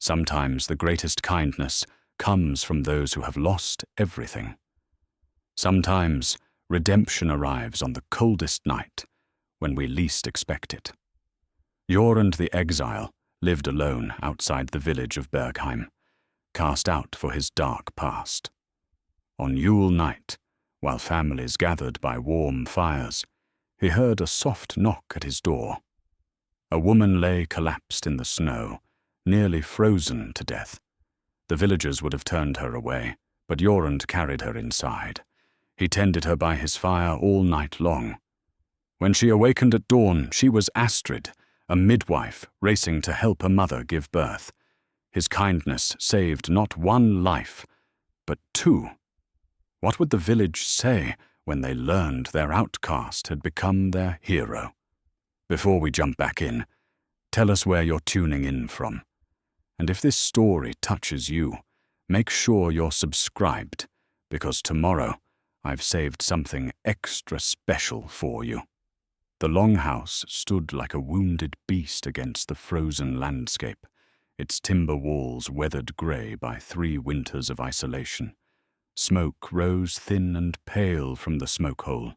Sometimes the greatest kindness comes from those who have lost everything. Sometimes redemption arrives on the coldest night, when we least expect it. Jorund the Exile lived alone outside the village of Bergheim, cast out for his dark past. On Yule night, while families gathered by warm fires, he heard a soft knock at his door. A woman lay collapsed in the snow, nearly frozen to death. The villagers would have turned her away, but Jorund carried her inside. He tended her by his fire all night long. When she awakened at dawn, she was Astrid, a midwife racing to help her mother give birth. His kindness saved not one life, but two. What would the village say when they learned their outcast had become their hero? Before we jump back in, tell us where you're tuning in from. And if this story touches you, make sure you're subscribed, because tomorrow I've saved something extra special for you. The longhouse stood like a wounded beast against the frozen landscape, its timber walls weathered grey by 3 winters of isolation. Smoke rose thin and pale from the smoke hole,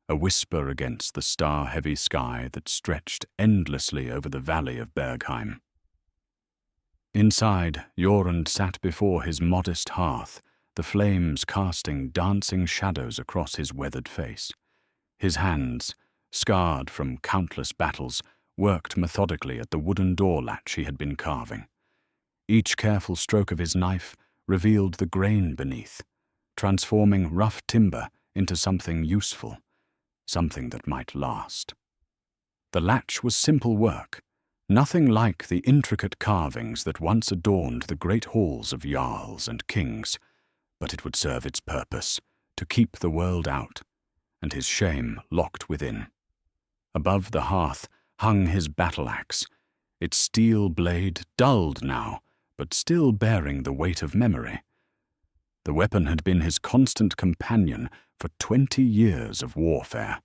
a whisper against the star-heavy sky that stretched endlessly over the valley of Bergheim. Inside, Jorund sat before his modest hearth, the flames casting dancing shadows across his weathered face. His hands, scarred from countless battles, worked methodically at the wooden door latch he had been carving. Each careful stroke of his knife revealed the grain beneath, transforming rough timber into something useful, something that might last. The latch was simple work, nothing like the intricate carvings that once adorned the great halls of jarls and kings, but it would serve its purpose, to keep the world out, and his shame locked within. Above the hearth hung his battle-axe, its steel blade dulled now, but still bearing the weight of memory. The weapon had been his constant companion for 20 years of warfare,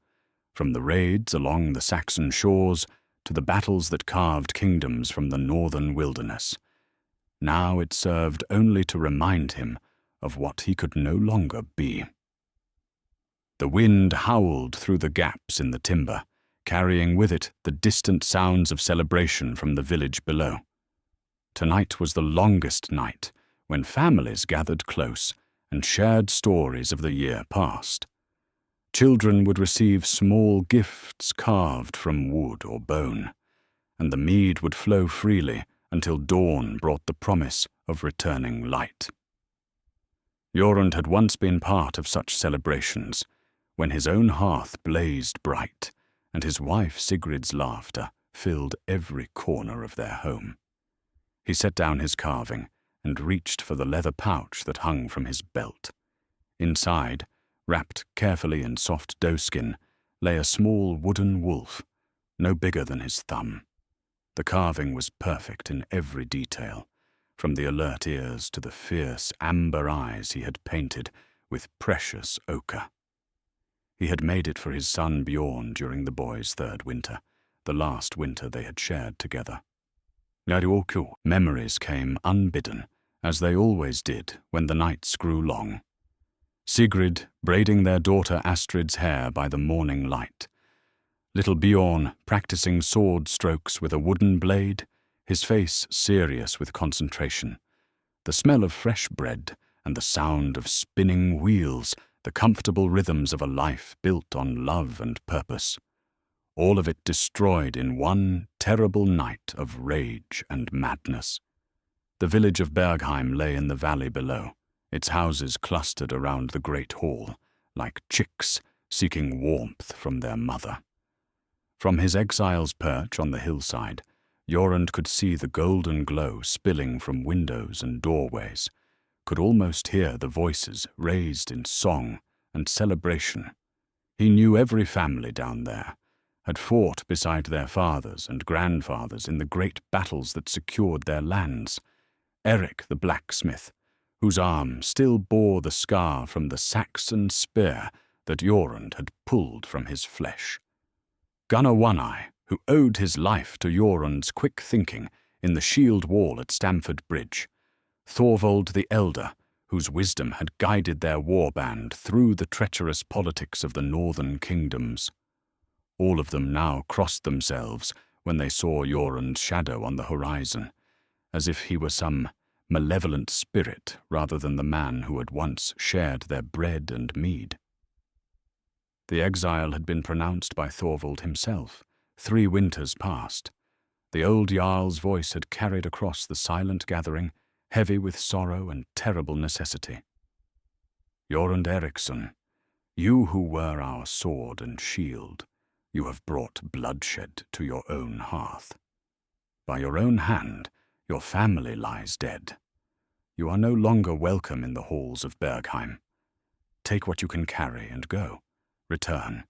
from the raids along the Saxon shores to the battles that carved kingdoms from the northern wilderness. Now it served only to remind him of what he could no longer be. The wind howled through the gaps in the timber, carrying with it the distant sounds of celebration from the village below. Tonight was the longest night, when families gathered close and shared stories of the year past. Children would receive small gifts carved from wood or bone, and the mead would flow freely until dawn brought the promise of returning light. Jorund had once been part of such celebrations, when his own hearth blazed bright, and his wife Sigrid's laughter filled every corner of their home. He set down his carving and reached for the leather pouch that hung from his belt. Inside, wrapped carefully in soft doeskin, lay a small wooden wolf, no bigger than his thumb. The carving was perfect in every detail, from the alert ears to the fierce amber eyes he had painted with precious ochre. He had made it for his son Bjorn during the boy's 3rd winter, the last winter they had shared together. Memories came unbidden, as they always did when the nights grew long. Sigrid braiding their daughter Astrid's hair by the morning light. Little Bjorn practicing sword strokes with a wooden blade, his face serious with concentration. The smell of fresh bread and the sound of spinning wheels, the comfortable rhythms of a life built on love and purpose. All of it destroyed in one terrible night of rage and madness. The village of Bergheim lay in the valley below, its houses clustered around the great hall, like chicks seeking warmth from their mother. From his exile's perch on the hillside, Jorund could see the golden glow spilling from windows and doorways, could almost hear the voices raised in song and celebration. He knew every family down there, had fought beside their fathers and grandfathers in the great battles that secured their lands. Eric the blacksmith, whose arm still bore the scar from the Saxon spear that Jorund had pulled from his flesh. Gunnar One-Eye, who owed his life to Jorund's quick thinking in the shield wall at Stamford Bridge, Thorvald the Elder, whose wisdom had guided their warband through the treacherous politics of the northern kingdoms. All of them now crossed themselves when they saw Jorund's shadow on the horizon, as if he were some malevolent spirit rather than the man who had once shared their bread and mead. The exile had been pronounced by Thorvald himself 3 winters past. The old Jarl's voice had carried across the silent gathering, heavy with sorrow and terrible necessity. Jorund Eriksson, you who were our sword and shield, you have brought bloodshed to your own hearth. By your own hand, your family lies dead. You are no longer welcome in the halls of Bergheim. Take what you can carry and go. Return,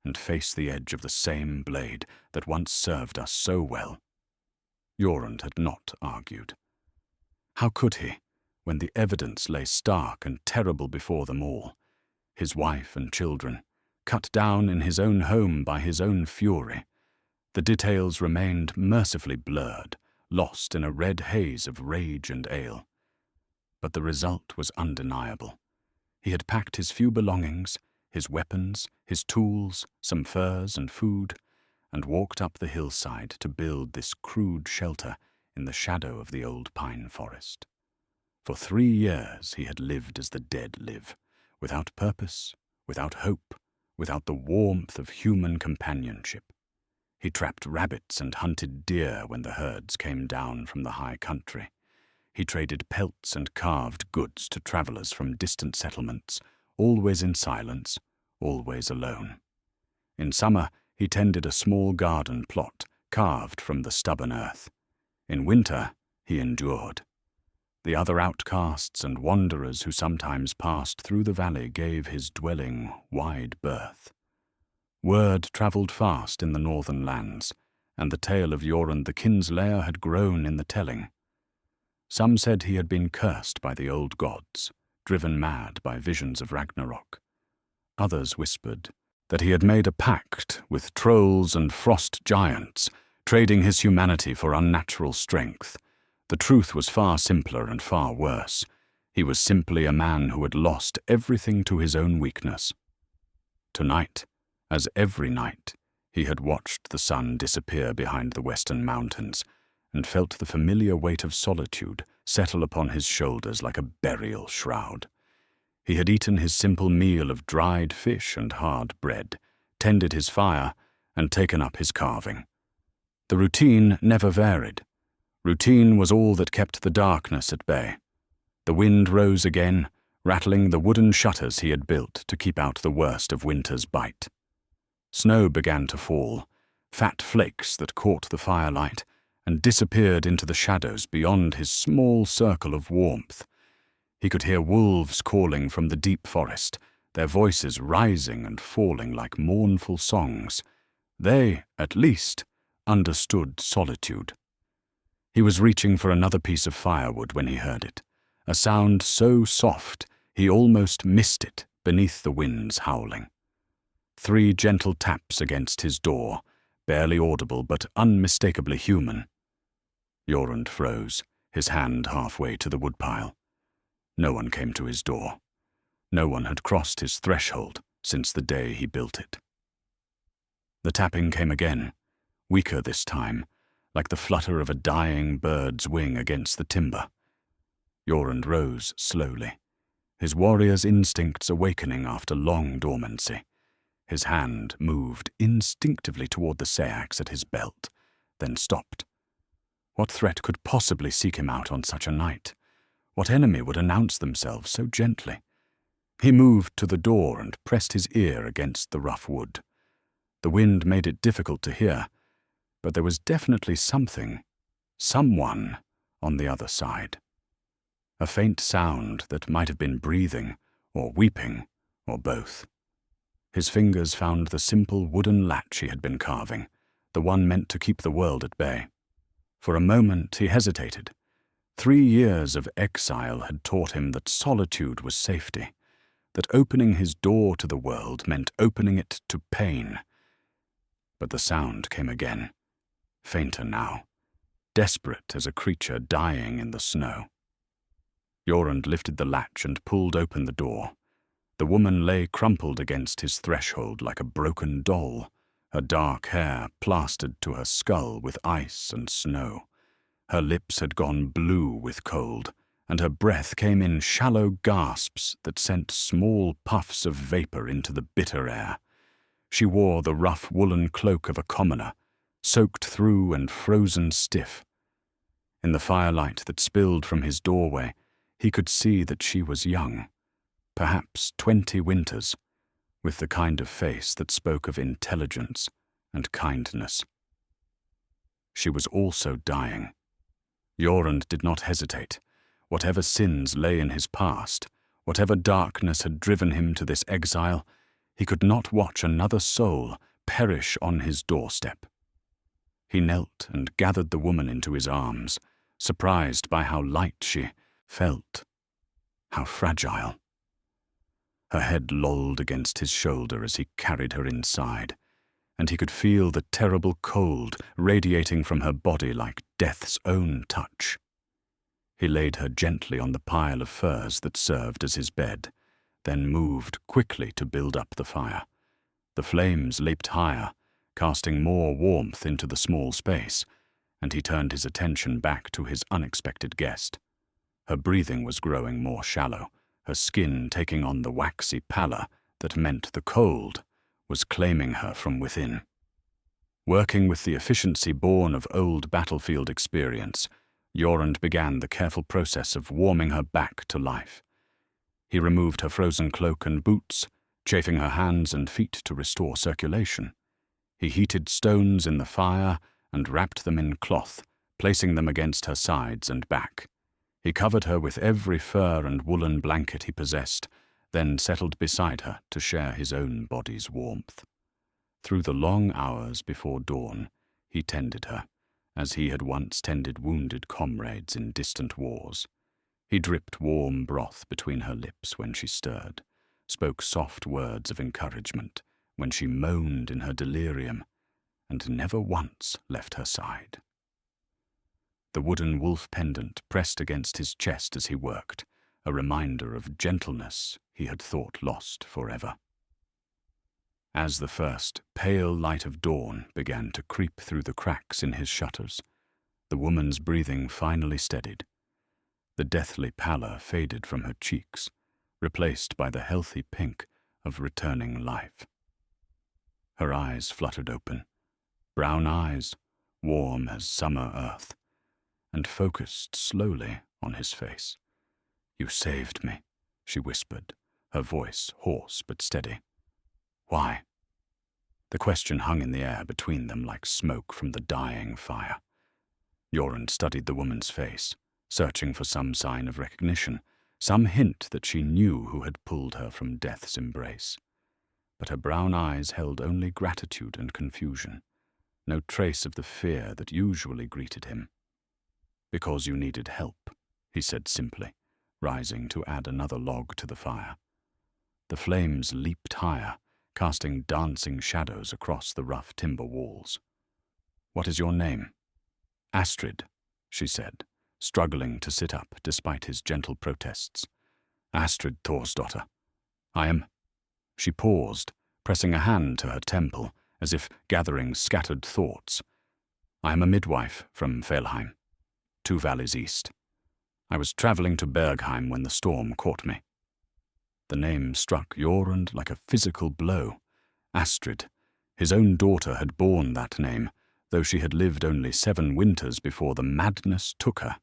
and face the edge of the same blade that once served us so well. Jorund had not argued. How could he, when the evidence lay stark and terrible before them all? His wife and children, cut down in his own home by his own fury. The details remained mercifully blurred, lost in a red haze of rage and ale. But the result was undeniable. He had packed his few belongings, his weapons, his tools, some furs and food, and walked up the hillside to build this crude shelter in the shadow of the old pine forest. For 3 years he had lived as the dead live, without purpose, without hope, without the warmth of human companionship. He trapped rabbits and hunted deer when the herds came down from the high country. He traded pelts and carved goods to travellers from distant settlements, always in silence, always alone. In summer, he tended a small garden plot carved from the stubborn earth. In winter, he endured. The other outcasts and wanderers who sometimes passed through the valley gave his dwelling wide berth. Word travelled fast in the northern lands, and the tale of Jorund the Kinslayer had grown in the telling. Some said he had been cursed by the old gods, driven mad by visions of Ragnarok. Others whispered that he had made a pact with trolls and frost giants, trading his humanity for unnatural strength. The truth was far simpler and far worse. He was simply a man who had lost everything to his own weakness. Tonight, as every night, he had watched the sun disappear behind the western mountains and felt the familiar weight of solitude settle upon his shoulders like a burial shroud. He had eaten his simple meal of dried fish and hard bread, tended his fire, and taken up his carving. The routine never varied. Routine was all that kept the darkness at bay. The wind rose again, rattling the wooden shutters he had built to keep out the worst of winter's bite. Snow began to fall, fat flakes that caught the firelight and disappeared into the shadows beyond his small circle of warmth. He could hear wolves calling from the deep forest, their voices rising and falling like mournful songs. They, at least, understood solitude. He was reaching for another piece of firewood when he heard it, a sound so soft he almost missed it beneath the wind's howling. 3 gentle taps against his door, barely audible but unmistakably human. Jorund froze, his hand halfway to the woodpile. No one came to his door. No one had crossed his threshold since the day he built it. The tapping came again, weaker this time, like the flutter of a dying bird's wing against the timber. Jorund rose slowly, his warrior's instincts awakening after long dormancy. His hand moved instinctively toward the seax at his belt, then stopped. What threat could possibly seek him out on such a night? What enemy would announce themselves so gently? He moved to the door and pressed his ear against the rough wood. The wind made it difficult to hear, but there was definitely something, someone, on the other side. A faint sound that might have been breathing, or weeping, or both. His fingers found the simple wooden latch he had been carving, the one meant to keep the world at bay. For a moment he hesitated. 3 years of exile had taught him that solitude was safety, that opening his door to the world meant opening it to pain. But the sound came again, fainter now, desperate as a creature dying in the snow. Jorund lifted the latch and pulled open the door. The woman lay crumpled against his threshold like a broken doll, her dark hair plastered to her skull with ice and snow. Her lips had gone blue with cold, and her breath came in shallow gasps that sent small puffs of vapor into the bitter air. She wore the rough woolen cloak of a commoner, soaked through and frozen stiff. In the firelight that spilled from his doorway, he could see that she was young, perhaps 20 winters, with the kind of face that spoke of intelligence and kindness. She was also dying. Jorund did not hesitate. Whatever sins lay in his past, whatever darkness had driven him to this exile, he could not watch another soul perish on his doorstep. He knelt and gathered the woman into his arms, surprised by how light she felt, how fragile. Her head lolled against his shoulder as he carried her inside, and he could feel the terrible cold radiating from her body like death's own touch. He laid her gently on the pile of furs that served as his bed, then moved quickly to build up the fire. The flames leaped higher, casting more warmth into the small space, and he turned his attention back to his unexpected guest. Her breathing was growing more shallow, her skin taking on the waxy pallor that meant the cold was claiming her from within. Working with the efficiency born of old battlefield experience, Jorund began the careful process of warming her back to life. He removed her frozen cloak and boots, chafing her hands and feet to restore circulation. He heated stones in the fire and wrapped them in cloth, placing them against her sides and back. He covered her with every fur and woolen blanket he possessed, then settled beside her to share his own body's warmth. Through the long hours before dawn, he tended her, as he had once tended wounded comrades in distant wars. He dripped warm broth between her lips when she stirred, spoke soft words of encouragement when she moaned in her delirium, and never once left her side. The wooden wolf pendant pressed against his chest as he worked, a reminder of gentleness he had thought lost forever. As the first pale light of dawn began to creep through the cracks in his shutters, the woman's breathing finally steadied. The deathly pallor faded from her cheeks, replaced by the healthy pink of returning life. Her eyes fluttered open, brown eyes, warm as summer earth, and focused slowly on his face. "You saved me," she whispered, her voice hoarse but steady. "Why?" The question hung in the air between them like smoke from the dying fire. Jorund studied the woman's face, searching for some sign of recognition, some hint that she knew who had pulled her from death's embrace. But her brown eyes held only gratitude and confusion, no trace of the fear that usually greeted him. "Because you needed help," he said simply, rising to add another log to the fire. The flames leaped higher, casting dancing shadows across the rough timber walls. "What is your name?" "Astrid," she said, struggling to sit up despite his gentle protests. "Astrid Thorsdottir. I am—" She paused, pressing a hand to her temple, as if gathering scattered thoughts. "I am a midwife from Bergheim, 2 valleys east. I was traveling to Bergheim when the storm caught me." The name struck Jorund like a physical blow. Astrid. His own daughter had borne that name, though she had lived only 7 winters before the madness took her.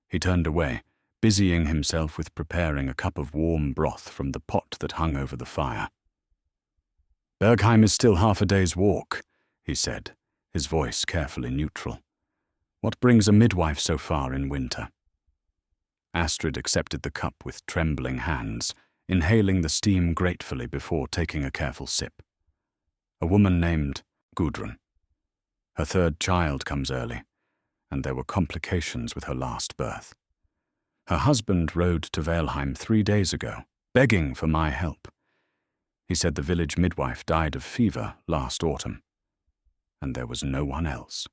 He turned away, busying himself with preparing a cup of warm broth from the pot that hung over the fire. "Bergheim is still half a day's walk," he said, his voice carefully neutral. "What brings a midwife so far in winter?" Astrid accepted the cup with trembling hands, inhaling the steam gratefully before taking a careful sip. "A woman named Gudrun. Her 3rd child comes early, and there were complications with her last birth. Her husband rode to Bergheim 3 days ago, begging for my help. He said the village midwife died of fever last autumn, and there was no one else."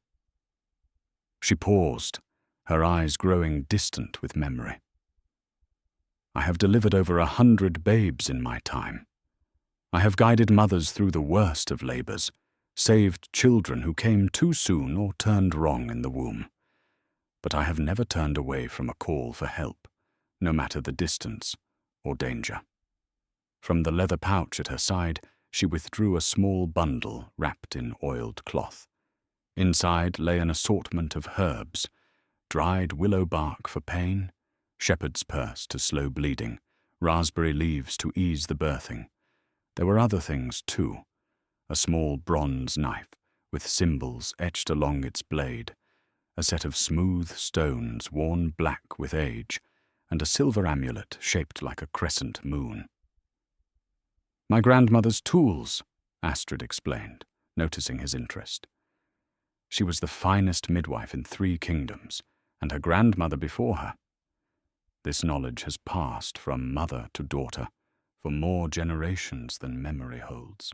She paused, her eyes growing distant with memory. I have delivered over 100 babes in my time. I have guided mothers through the worst of labors, saved children who came too soon or turned wrong in the womb. But I have never turned away from a call for help, no matter the distance or danger. From the leather pouch at her side, she withdrew a small bundle wrapped in oiled cloth. Inside lay an assortment of herbs, dried willow bark for pain, shepherd's purse to slow bleeding, raspberry leaves to ease the birthing. There were other things too, a small bronze knife with symbols etched along its blade, a set of smooth stones worn black with age, and a silver amulet shaped like a crescent moon. My grandmother's tools, Astrid explained, noticing his interest. She was the finest midwife in 3 kingdoms, and her grandmother before her. This knowledge has passed from mother to daughter for more generations than memory holds.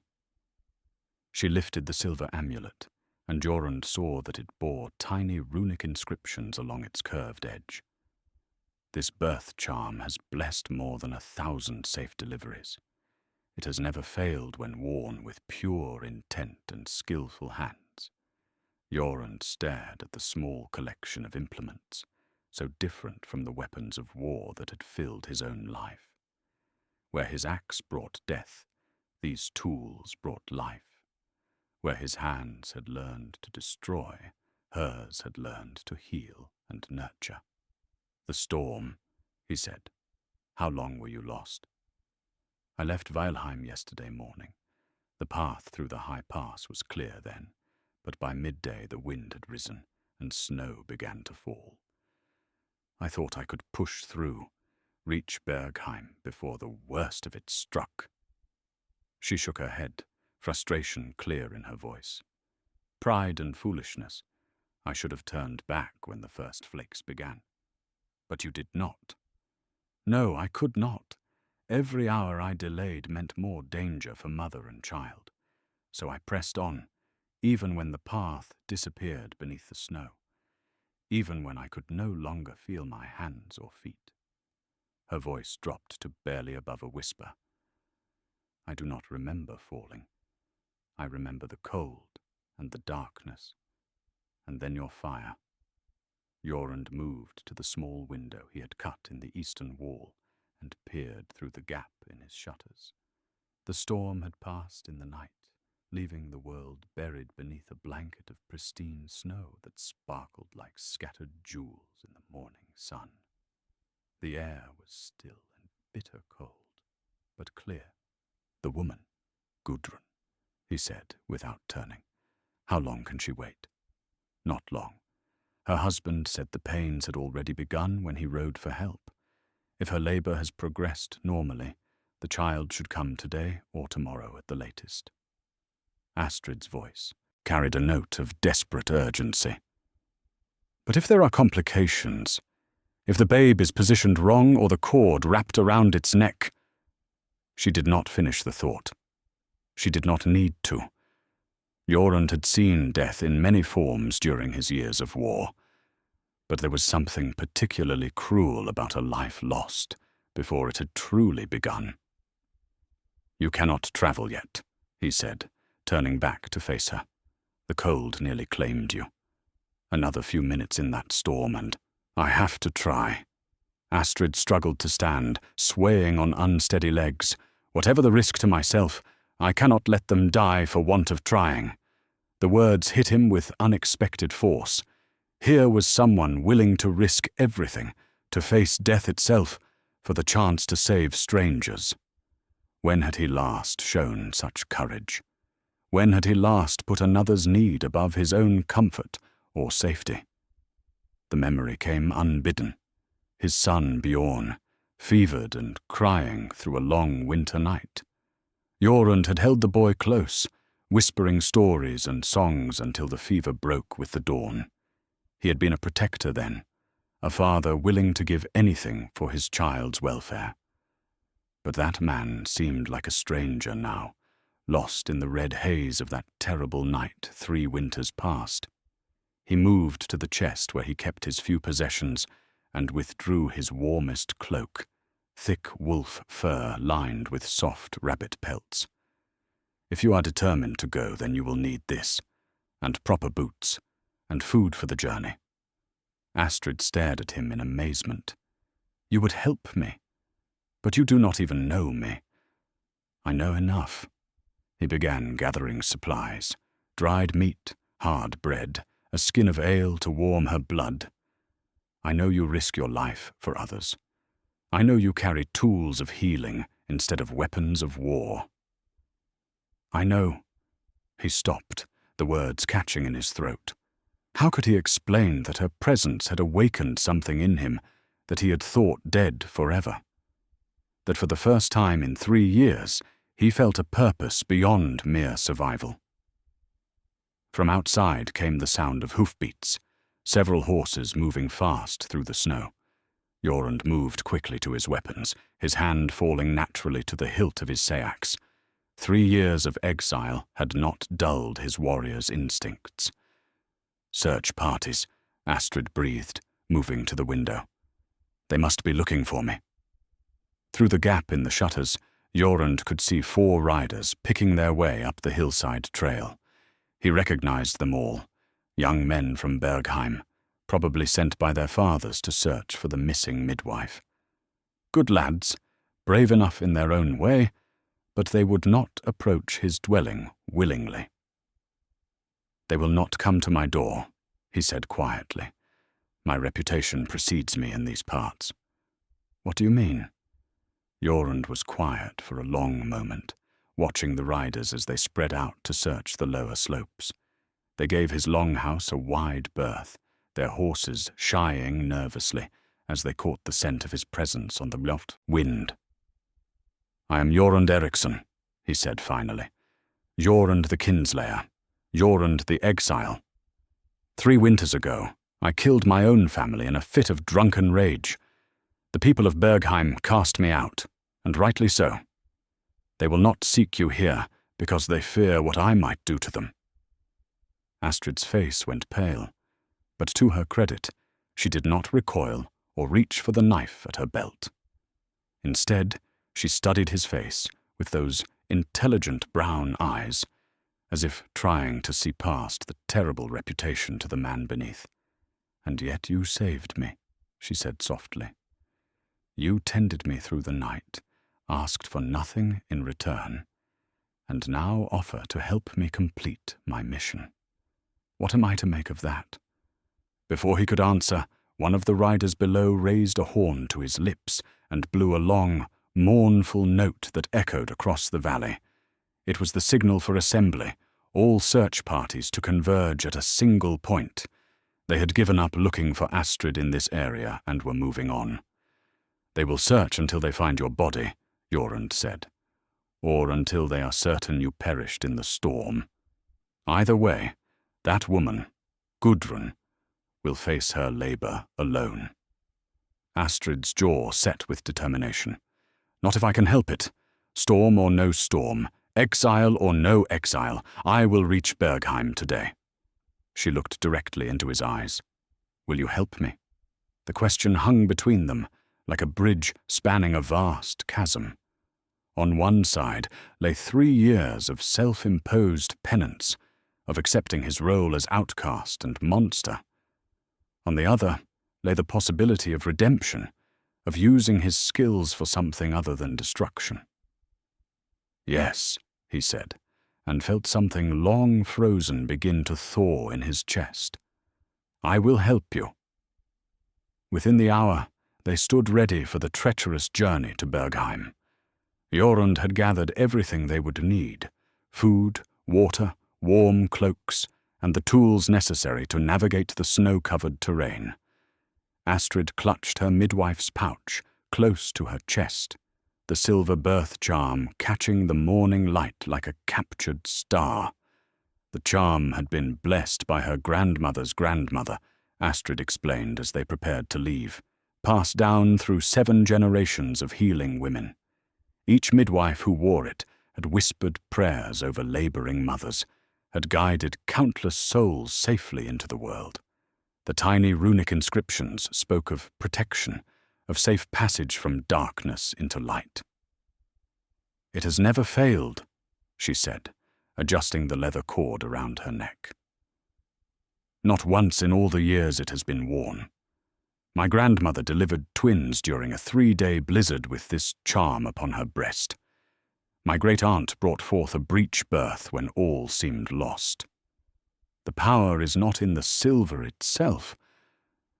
She lifted the silver amulet, and Jorund saw that it bore tiny runic inscriptions along its curved edge. This birth charm has blessed more than 1,000 safe deliveries. It has never failed when worn with pure intent and skillful hands. Jorund stared at the small collection of implements, so different from the weapons of war that had filled his own life. Where his axe brought death, these tools brought life. Where his hands had learned to destroy, hers had learned to heal and nurture. "The storm," he said. "How long were you lost?" "I left Bergheim yesterday morning. The path through the high pass was clear then, but by midday the wind had risen and snow began to fall. I thought I could push through, reach Bergheim before the worst of it struck." She shook her head, frustration clear in her voice. "Pride and foolishness. I should have turned back when the first flakes began." "But you did not." "No, I could not. Every hour I delayed meant more danger for mother and child. So I pressed on, even when the path disappeared beneath the snow, even when I could no longer feel my hands or feet." Her voice dropped to barely above a whisper. "I do not remember falling. I remember the cold and the darkness, and then your fire." Jorund moved to the small window he had cut in the eastern wall and peered through the gap in his shutters. The storm had passed in the night, leaving the world buried beneath a blanket of pristine snow that sparkled like scattered jewels in the morning sun. The air was still and bitter cold, but clear. "The woman, Gudrun," he said without turning. "How long can she wait?" "Not long. Her husband said the pains had already begun when he rode for help. If her labor has progressed normally, the child should come today or tomorrow at the latest." Astrid's voice carried a note of desperate urgency. "But if there are complications, if the babe is positioned wrong or the cord wrapped around its neck—" She did not finish the thought. She did not need to. Jorund had seen death in many forms during his years of war, but there was something particularly cruel about a life lost before it had truly begun. "You cannot travel yet," he said, turning back to face her. "The cold nearly claimed you. Another few minutes in that storm and—" "I have to try." Astrid struggled to stand, swaying on unsteady legs. "Whatever the risk to myself, I cannot let them die for want of trying." The words hit him with unexpected force. Here was someone willing to risk everything, to face death itself, for the chance to save strangers. When had he last shown such courage? When had he last put another's need above his own comfort or safety? The memory came unbidden. His son Bjorn, fevered and crying through a long winter night. Jorund had held the boy close, whispering stories and songs until the fever broke with the dawn. He had been a protector then, a father willing to give anything for his child's welfare. But that man seemed like a stranger now, lost in the red haze of that terrible night 3 winters past. He moved to the chest where he kept his few possessions and withdrew his warmest cloak, thick wolf fur lined with soft rabbit pelts. If you are determined to go, then you will need this, and proper boots, and food for the journey. Astrid stared at him in amazement. You would help me, but you do not even know me. I know enough. He began gathering supplies, dried meat, hard bread, a skin of ale to warm her blood. I know you risk your life for others. I know you carry tools of healing instead of weapons of war. I know. He stopped, the words catching in his throat. How could he explain that her presence had awakened something in him that he had thought dead forever? That for the first time in 3 years, he felt a purpose beyond mere survival. From outside came the sound of hoofbeats, several horses moving fast through the snow. Jorund moved quickly to his weapons, his hand falling naturally to the hilt of his seax. 3 years of exile had not dulled his warrior's instincts. Search parties, Astrid breathed, moving to the window. They must be looking for me. Through the gap in the shutters, Jorund could see 4 riders picking their way up the hillside trail. He recognized them all, young men from Bergheim, probably sent by their fathers to search for the missing midwife. Good lads, brave enough in their own way, but they would not approach his dwelling willingly. They will not come to my door, he said quietly. My reputation precedes me in these parts. What do you mean? Jorund was quiet for a long moment, watching the riders as they spread out to search the lower slopes. They gave his longhouse a wide berth, their horses shying nervously as they caught the scent of his presence on the loft wind. I am Jorund Eriksson, he said finally. Jorund the Kinslayer, Jorund the Exile. 3 winters ago, I killed my own family in a fit of drunken rage. The people of Bergheim cast me out, and rightly so. They will not seek you here because they fear what I might do to them. Astrid's face went pale, but to her credit, she did not recoil or reach for the knife at her belt. Instead, she studied his face with those intelligent brown eyes, as if trying to see past the terrible reputation to the man beneath. And yet you saved me, she said softly. You tended me through the night, asked for nothing in return, and now offer to help me complete my mission. What am I to make of that? Before he could answer, one of the riders below raised a horn to his lips and blew a long, mournful note that echoed across the valley. It was the signal for assembly, all search parties to converge at a single point. They had given up looking for Astrid in this area and were moving on. They will search until they find your body, Jorund said, or until they are certain you perished in the storm. Either way, that woman, Gudrun, will face her labor alone. Astrid's jaw set with determination. Not if I can help it. Storm or no storm, exile or no exile, I will reach Bergheim today. She looked directly into his eyes. Will you help me? The question hung between them, like a bridge spanning a vast chasm. On one side lay 3 years of self-imposed penance, of accepting his role as outcast and monster. On the other lay the possibility of redemption, of using his skills for something other than destruction. Yes, he said, and felt something long frozen begin to thaw in his chest. I will help you. Within the hour, they stood ready for the treacherous journey to Bergheim. Jorund had gathered everything they would need: food, water, warm cloaks, and the tools necessary to navigate the snow-covered terrain. Astrid clutched her midwife's pouch close to her chest, the silver birth charm catching the morning light like a captured star. The charm had been blessed by her grandmother's grandmother, Astrid explained as they prepared to leave, passed down through 7 generations of healing women. Each midwife who wore it had whispered prayers over laboring mothers, had guided countless souls safely into the world. The tiny runic inscriptions spoke of protection, of safe passage from darkness into light. "It has never failed," she said, adjusting the leather cord around her neck. "Not once in all the years it has been worn. My grandmother delivered twins during a 3-day blizzard with this charm upon her breast. My great-aunt brought forth a breech birth when all seemed lost. The power is not in the silver itself,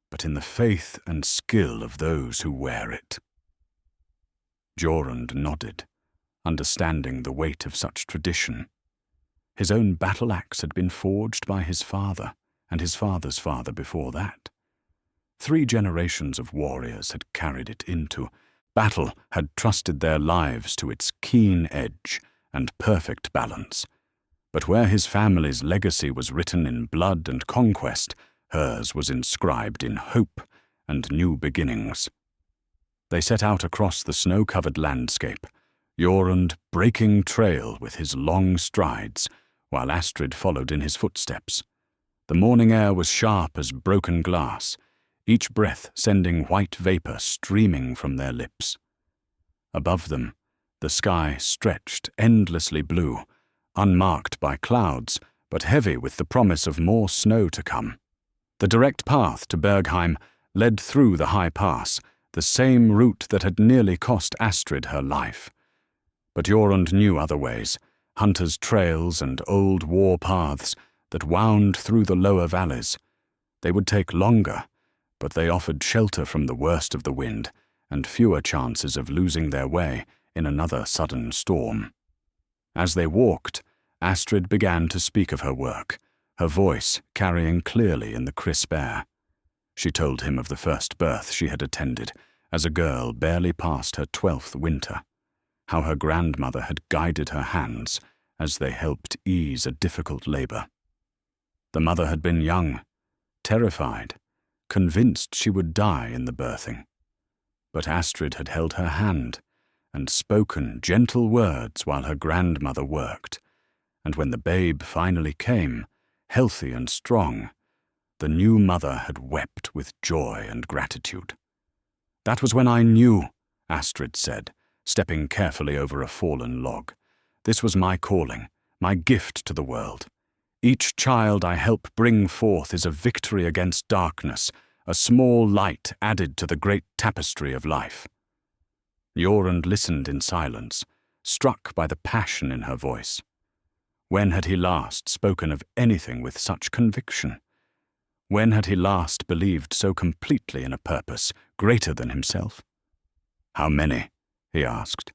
but in the faith and skill of those who wear it." Jorund nodded, understanding the weight of such tradition. His own battle-axe had been forged by his father and his father's father before that. 3 generations of warriors had carried it into battle, had trusted their lives to its keen edge and perfect balance. But where his family's legacy was written in blood and conquest, hers was inscribed in hope and new beginnings. They set out across the snow-covered landscape, Jorund breaking trail with his long strides, while Astrid followed in his footsteps. The morning air was sharp as broken glass, each breath sending white vapor streaming from their lips. Above them, the sky stretched endlessly blue, unmarked by clouds, but heavy with the promise of more snow to come. The direct path to Bergheim led through the high pass, the same route that had nearly cost Astrid her life. But Jorund knew other ways, hunters' trails and old war paths that wound through the lower valleys. They would take longer, but they offered shelter from the worst of the wind and fewer chances of losing their way in another sudden storm. As they walked, Astrid began to speak of her work, her voice carrying clearly in the crisp air. She told him of the first birth she had attended as a girl barely past her 12th winter, how her grandmother had guided her hands as they helped ease a difficult labor. The mother had been young, terrified, convinced she would die in the birthing. But Astrid had held her hand and spoken gentle words while her grandmother worked, and when the babe finally came, healthy and strong, the new mother had wept with joy and gratitude. "That was when I knew," Astrid said, stepping carefully over a fallen log. "This was my calling, my gift to the world. Each child I help bring forth is a victory against darkness, a small light added to the great tapestry of life." Jorund listened in silence, struck by the passion in her voice. When had he last spoken of anything with such conviction? When had he last believed so completely in a purpose greater than himself? "How many?" he asked.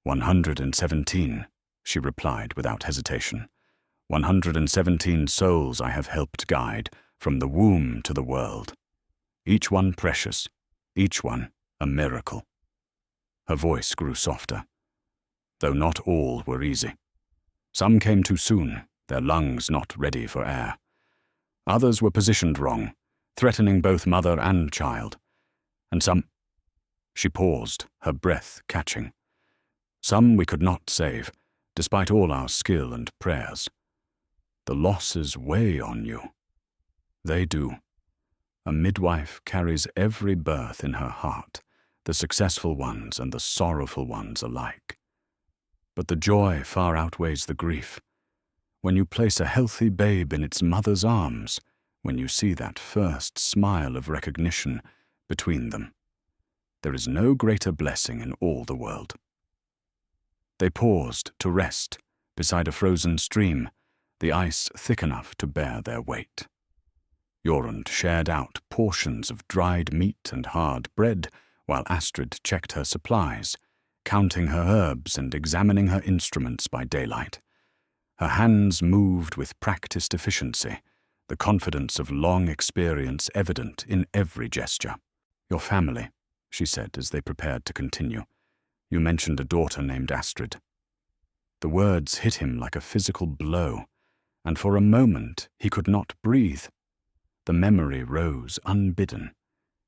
117, she replied without hesitation. 117 souls I have helped guide from the womb to the world. Each one precious, each one a miracle. Her voice grew softer, though not all were easy. Some came too soon, their lungs not ready for air. Others were positioned wrong, threatening both mother and child. And some— She paused, her breath catching. "Some we could not save, despite all our skill and prayers. The losses weigh on you." "They do. A midwife carries every birth in her heart, the successful ones and the sorrowful ones alike. But the joy far outweighs the grief. When you place a healthy babe in its mother's arms, when you see that first smile of recognition between them, there is no greater blessing in all the world." They paused to rest beside a frozen stream, the ice thick enough to bear their weight. Jorund shared out portions of dried meat and hard bread, while Astrid checked her supplies, counting her herbs and examining her instruments by daylight. Her hands moved with practiced efficiency, the confidence of long experience evident in every gesture. "Your family," she said as they prepared to continue. "You mentioned a daughter named Astrid." The words hit him like a physical blow, and for a moment he could not breathe. The memory rose unbidden,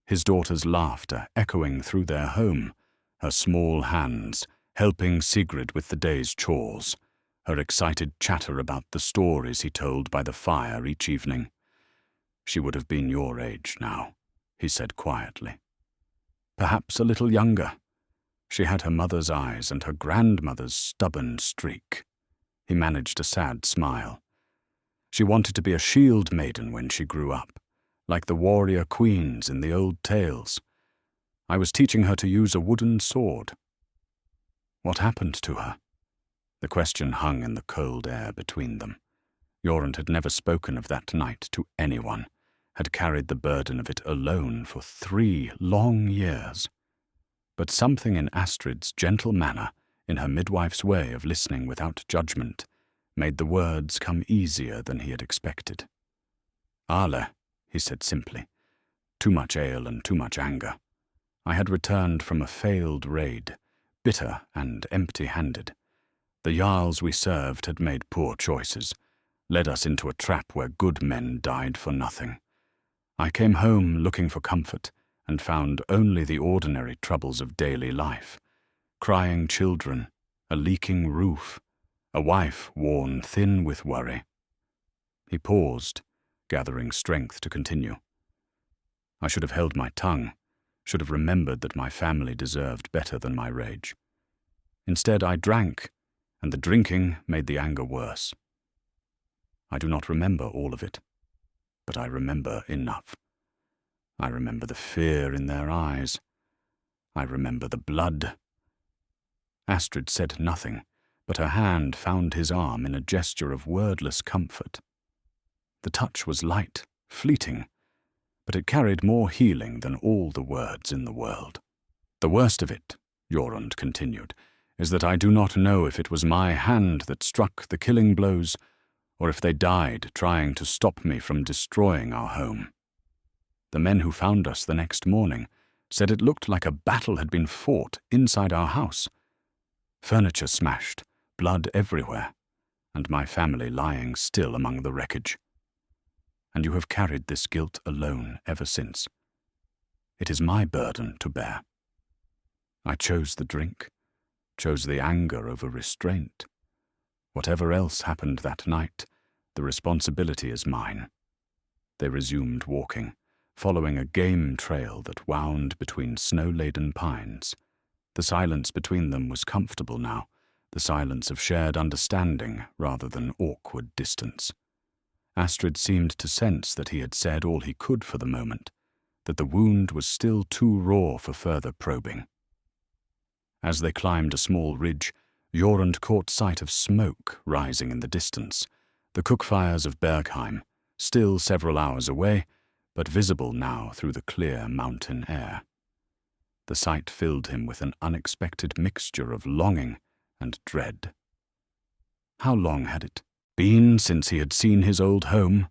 his daughter's laughter echoing through their home, her small hands helping Sigrid with the day's chores, her excited chatter about the stories he told by the fire each evening. "She would have been your age now," he said quietly. "Perhaps a little younger. She had her mother's eyes and her grandmother's stubborn streak." He managed a sad smile. "She wanted to be a shield maiden when she grew up, like the warrior queens in the old tales. I was teaching her to use a wooden sword." "What happened to her?" The question hung in the cold air between them. Jorund had never spoken of that night to anyone, had carried the burden of it alone for 3 long years. But something in Astrid's gentle manner, in her midwife's way of listening without judgment, made the words come easier than he had expected. "Ale," he said simply. "Too much ale and too much anger. I had returned from a failed raid, bitter and empty-handed. The jarls we served had made poor choices, led us into a trap where good men died for nothing. I came home looking for comfort and found only the ordinary troubles of daily life. Crying children, a leaking roof, a wife worn thin with worry." He paused, gathering strength to continue. "I should have held my tongue, should have remembered that my family deserved better than my rage. Instead, I drank, and the drinking made the anger worse. I do not remember all of it, but I remember enough. I remember the fear in their eyes. I remember the blood." Astrid said nothing, but her hand found his arm in a gesture of wordless comfort. The touch was light, fleeting, but it carried more healing than all the words in the world. "The worst of it," Jorund continued, "is that I do not know if it was my hand that struck the killing blows, or if they died trying to stop me from destroying our home. The men who found us the next morning said it looked like a battle had been fought inside our house. Furniture smashed, blood everywhere, and my family lying still among the wreckage. And you have carried this guilt alone ever since. It is my burden to bear. I chose the drink, chose the anger over restraint. Whatever else happened that night, the responsibility is mine." They resumed walking, following a game trail that wound between snow-laden pines. The silence between them was comfortable now, the silence of shared understanding rather than awkward distance. Astrid seemed to sense that he had said all he could for the moment, that the wound was still too raw for further probing. As they climbed a small ridge, Jorund caught sight of smoke rising in the distance, the cook-fires of Bergheim, still several hours away, but visible now through the clear mountain air. The sight filled him with an unexpected mixture of longing and dread. How long had it been since he had seen his old home?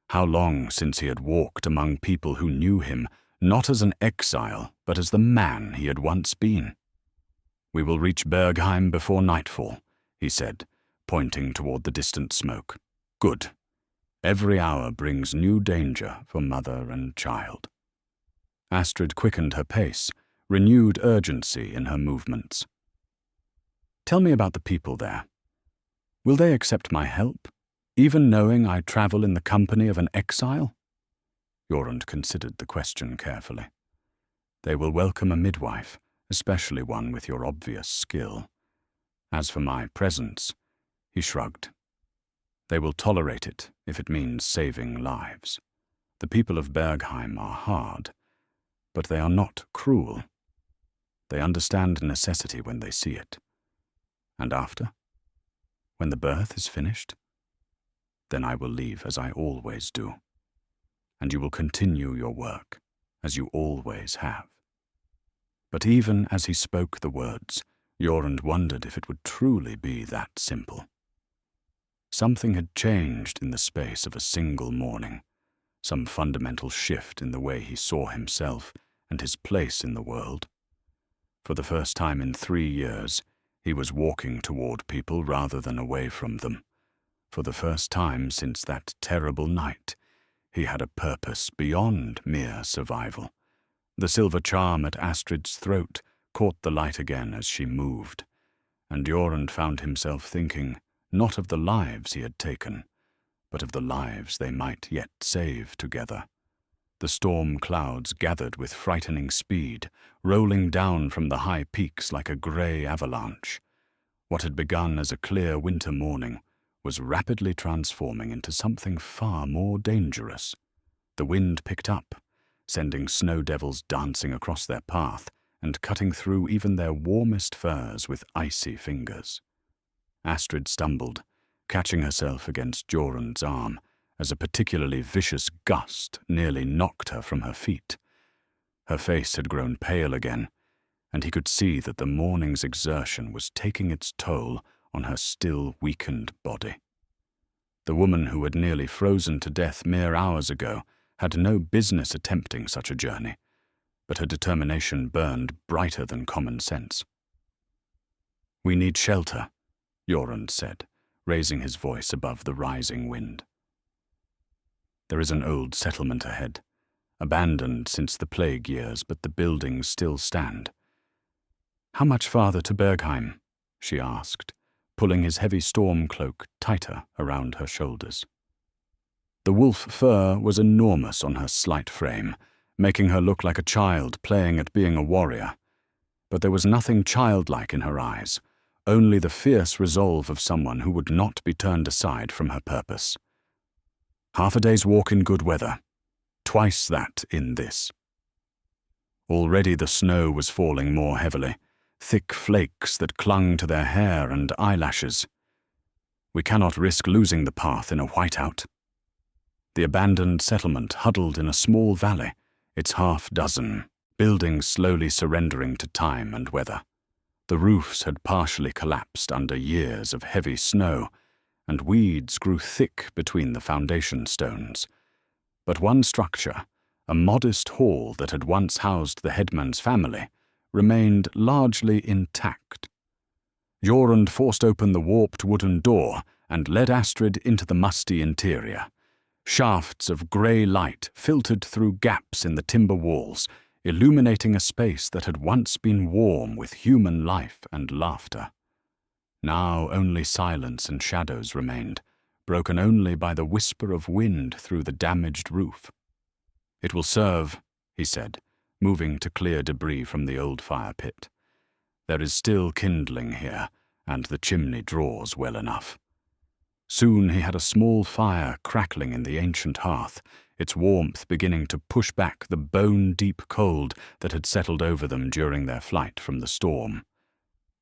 How long since he had walked among people who knew him, not as an exile, but as the man he had once been? "We will reach Bergheim before nightfall," he said, pointing toward the distant smoke. "Good. Every hour brings new danger for mother and child." Astrid quickened her pace, renewed urgency in her movements. "Tell me about the people there. Will they accept my help, even knowing I travel in the company of an exile?" Jorund considered the question carefully. "They will welcome a midwife, especially one with your obvious skill. As for my presence," he shrugged, "they will tolerate it if it means saving lives. The people of Bergheim are hard, but they are not cruel. They understand necessity when they see it. And after? When the birth is finished? Then I will leave as I always do. And you will continue your work, as you always have." But even as he spoke the words, Jorund wondered if it would truly be that simple. Something had changed in the space of a single morning, some fundamental shift in the way he saw himself and his place in the world. For the first time in 3 years, he was walking toward people rather than away from them. For the first time since that terrible night, he had a purpose beyond mere survival. The silver charm at Astrid's throat caught the light again as she moved, and Jorund found himself thinking not of the lives he had taken, but of the lives they might yet save together. The storm clouds gathered with frightening speed, rolling down from the high peaks like a grey avalanche. What had begun as a clear winter morning was rapidly transforming into something far more dangerous. The wind picked up, sending snow devils dancing across their path and cutting through even their warmest furs with icy fingers. Astrid stumbled, catching herself against Jorund's arm, as a particularly vicious gust nearly knocked her from her feet. Her face had grown pale again, and he could see that the morning's exertion was taking its toll on her still weakened body. The woman who had nearly frozen to death mere hours ago had no business attempting such a journey, but her determination burned brighter than common sense. "We need shelter," Jorund said, raising his voice above the rising wind. "There is an old settlement ahead, abandoned since the plague years, but the buildings still stand." "How much farther to Bergheim?" she asked, pulling his heavy storm cloak tighter around her shoulders. The wolf fur was enormous on her slight frame, making her look like a child playing at being a warrior. But there was nothing childlike in her eyes, only the fierce resolve of someone who would not be turned aside from her purpose. "Half a day's walk in good weather, twice that in this." Already the snow was falling more heavily, thick flakes that clung to their hair and eyelashes. "We cannot risk losing the path in a whiteout." The abandoned settlement huddled in a small valley, its half-dozen buildings slowly surrendering to time and weather. The roofs had partially collapsed under years of heavy snow, and weeds grew thick between the foundation stones. But one structure, a modest hall that had once housed the headman's family, remained largely intact. Jorund forced open the warped wooden door and led Astrid into the musty interior. Shafts of grey light filtered through gaps in the timber walls, illuminating a space that had once been warm with human life and laughter. Now only silence and shadows remained, broken only by the whisper of wind through the damaged roof. "It will serve," he said, moving to clear debris from the old fire pit. "There is still kindling here, and the chimney draws well enough." Soon he had a small fire crackling in the ancient hearth, its warmth beginning to push back the bone-deep cold that had settled over them during their flight from the storm.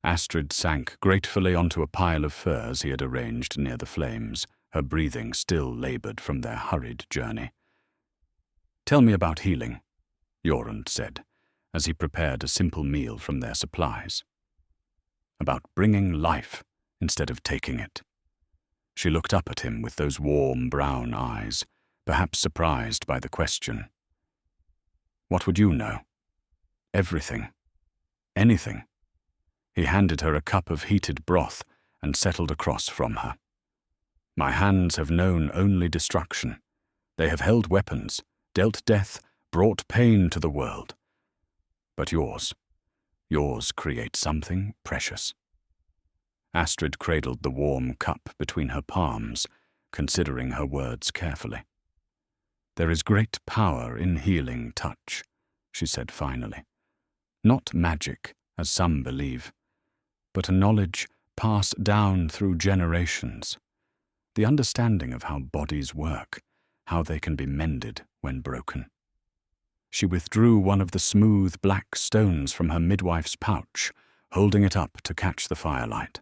Astrid sank gratefully onto a pile of furs he had arranged near the flames, her breathing still laboured from their hurried journey. "Tell me about healing," Jorund said, as he prepared a simple meal from their supplies. "About bringing life instead of taking it." She looked up at him with those warm brown eyes, perhaps surprised by the question. "What would you know?" "Everything. Anything." He handed her a cup of heated broth and settled across from her. "My hands have known only destruction. They have held weapons, dealt death, brought pain to the world. But yours creates something precious." Astrid cradled the warm cup between her palms, considering her words carefully. "There is great power in healing touch," she said finally. "Not magic, as some believe, but a knowledge passed down through generations. The understanding of how bodies work, how they can be mended when broken." She withdrew one of the smooth black stones from her midwife's pouch, holding it up to catch the firelight.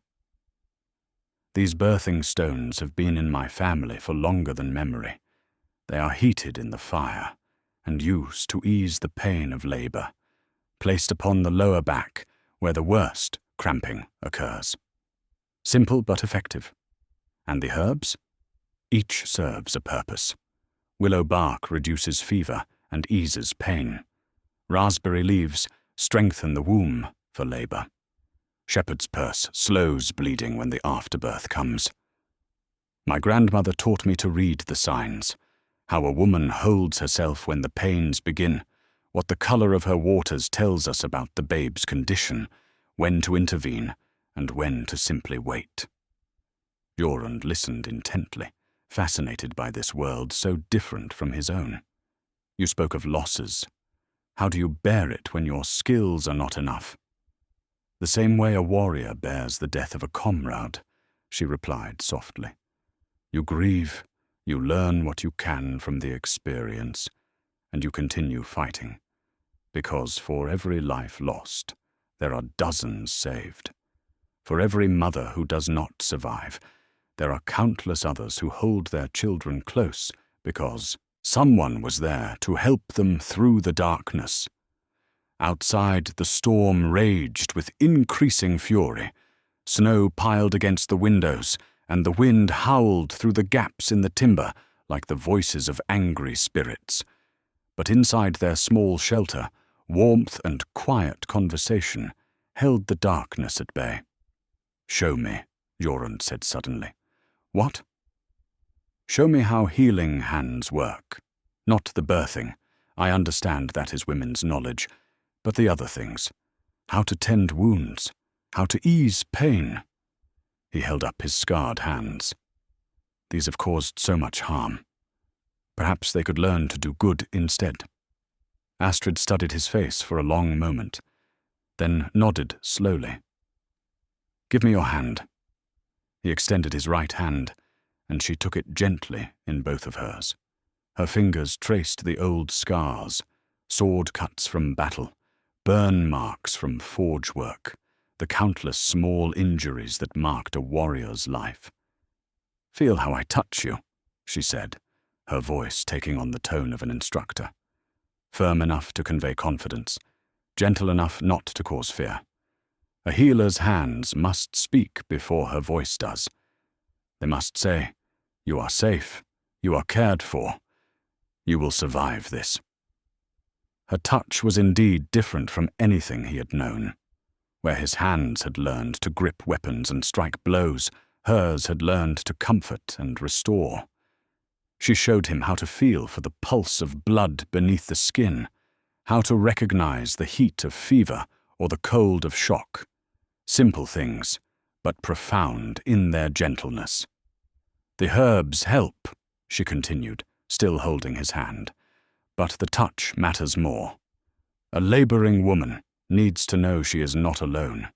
"These birthing stones have been in my family for longer than memory. They are heated in the fire and used to ease the pain of labour, placed upon the lower back where the worst cramping occurs. Simple but effective. And the herbs? Each serves a purpose. Willow bark reduces fever and eases pain. Raspberry leaves strengthen the womb for labour. Shepherd's purse slows bleeding when the afterbirth comes. My grandmother taught me to read the signs, how a woman holds herself when the pains begin, what the colour of her waters tells us about the babe's condition, when to intervene and when to simply wait." Jorund listened intently, fascinated by this world so different from his own. You spoke of losses. How do you bear it when your skills are not enough? The same way a warrior bears the death of a comrade, she replied softly. You grieve, you learn what you can from the experience, and you continue fighting, because for every life lost, there are dozens saved. For every mother who does not survive, there are countless others who hold their children close because someone was there to help them through the darkness. Outside, the storm raged with increasing fury. Snow piled against the windows, and the wind howled through the gaps in the timber like the voices of angry spirits. But inside their small shelter, warmth and quiet conversation held the darkness at bay. "Show me," Jorund said suddenly. "What?" "Show me how healing hands work. Not the birthing. I understand that is women's knowledge. But the other things. How to tend wounds. How to ease pain." He held up his scarred hands. "These have caused so much harm. Perhaps they could learn to do good instead." Astrid studied his face for a long moment, then nodded slowly. "Give me your hand." He extended his right hand, and she took it gently in both of hers. Her fingers traced the old scars, sword cuts from battle, burn marks from forge work, the countless small injuries that marked a warrior's life. "Feel how I touch you," she said, her voice taking on the tone of an instructor. Firm enough to convey confidence, gentle enough not to cause fear. A healer's hands must speak before her voice does. They must say, "You are safe, you are cared for, you will survive this." Her touch was indeed different from anything he had known. Where his hands had learned to grip weapons and strike blows, hers had learned to comfort and restore. She showed him how to feel for the pulse of blood beneath the skin, how to recognize the heat of fever or the cold of shock. Simple things, but profound in their gentleness. "The herbs help," she continued, still holding his hand, "but the touch matters more. A laboring woman needs to know she is not alone,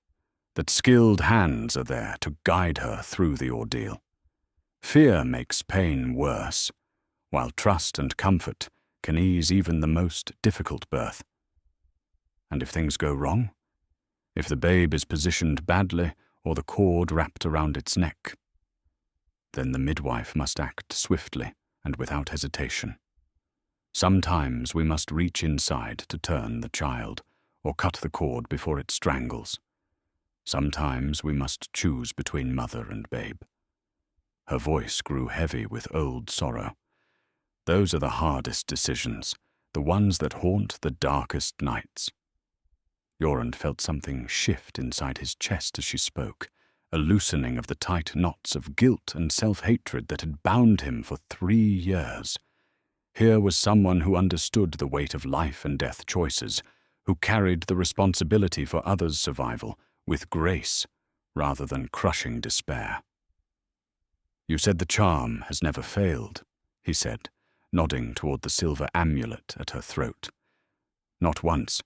that skilled hands are there to guide her through the ordeal. Fear makes pain worse, while trust and comfort can ease even the most difficult birth. And if things go wrong? If the babe is positioned badly or the cord wrapped around its neck, then the midwife must act swiftly and without hesitation. Sometimes we must reach inside to turn the child, or cut the cord before it strangles. Sometimes we must choose between mother and babe." Her voice grew heavy with old sorrow. "Those are the hardest decisions, the ones that haunt the darkest nights." Jorund felt something shift inside his chest as she spoke, a loosening of the tight knots of guilt and self-hatred that had bound him for 3 years. Here was someone who understood the weight of life and death choices, who carried the responsibility for others' survival with grace rather than crushing despair. "You said the charm has never failed," he said, nodding toward the silver amulet at her throat. "Not once.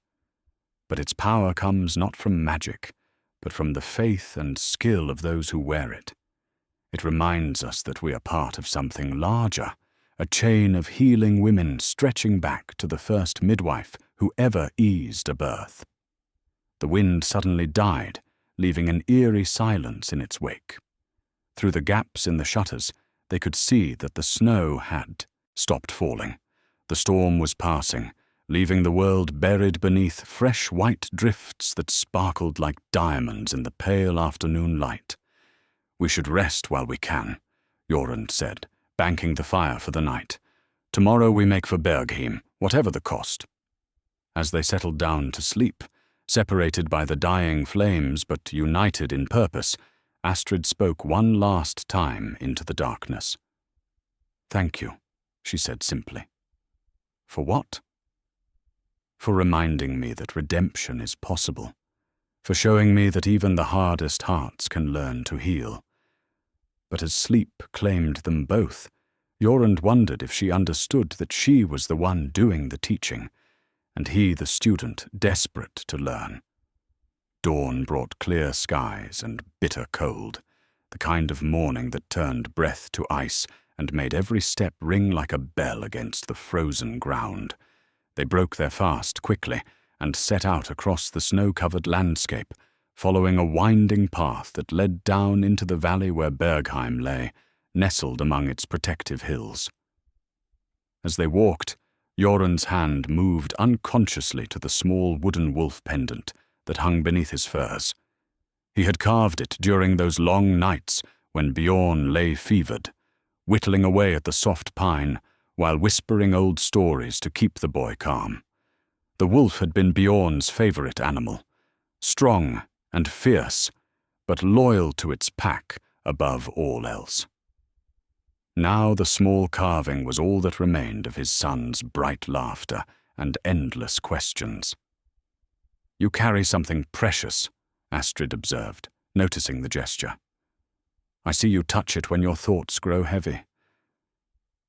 But its power comes not from magic, but from the faith and skill of those who wear it. It reminds us that we are part of something larger, a chain of healing women stretching back to the first midwife who ever eased a birth." The wind suddenly died, leaving an eerie silence in its wake. Through the gaps in the shutters, they could see that the snow had stopped falling. The storm was passing, leaving the world buried beneath fresh white drifts that sparkled like diamonds in the pale afternoon light. "We should rest while we can," Jorund said, banking the fire for the night. "Tomorrow we make for Bergheim, whatever the cost." As they settled down to sleep, separated by the dying flames but united in purpose, Astrid spoke one last time into the darkness. "Thank you," she said simply. "For what?" "For reminding me that redemption is possible, for showing me that even the hardest hearts can learn to heal. But as sleep claimed them both, Jorund wondered if she understood that she was the one doing the teaching, and he the student desperate to learn. Dawn brought clear skies and bitter cold, the kind of morning that turned breath to ice and made every step ring like a bell against the frozen ground. They broke their fast quickly and set out across the snow-covered landscape, following a winding path that led down into the valley where Bergheim lay, nestled among its protective hills. As they walked, Jorund's hand moved unconsciously to the small wooden wolf pendant that hung beneath his furs. He had carved it during those long nights when Bjorn lay fevered, whittling away at the soft pine while whispering old stories to keep the boy calm. The wolf had been Bjorn's favorite animal, strong and fierce, but loyal to its pack above all else. Now the small carving was all that remained of his son's bright laughter and endless questions. "You carry something precious," Astrid observed, noticing the gesture. "I see you touch it when your thoughts grow heavy."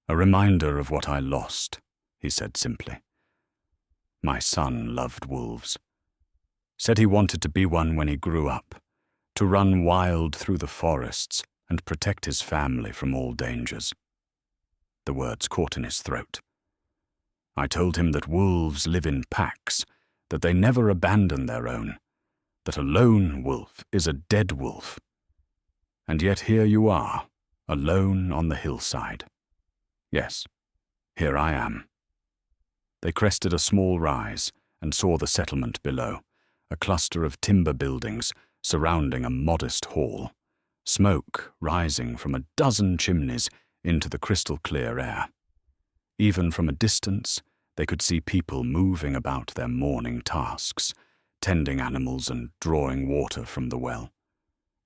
"A reminder of what I lost," he said simply. "My son loved wolves. Said he wanted to be one when he grew up, to run wild through the forests and protect his family from all dangers." The words caught in his throat. "I told him that wolves live in packs, that they never abandon their own, that a lone wolf is a dead wolf. And yet here you are, alone on the hillside. Yes, here I am." They crested a small rise and saw the settlement below, a cluster of timber buildings surrounding a modest hall, smoke rising from a dozen chimneys into the crystal-clear air. Even from a distance, they could see people moving about their morning tasks, tending animals and drawing water from the well.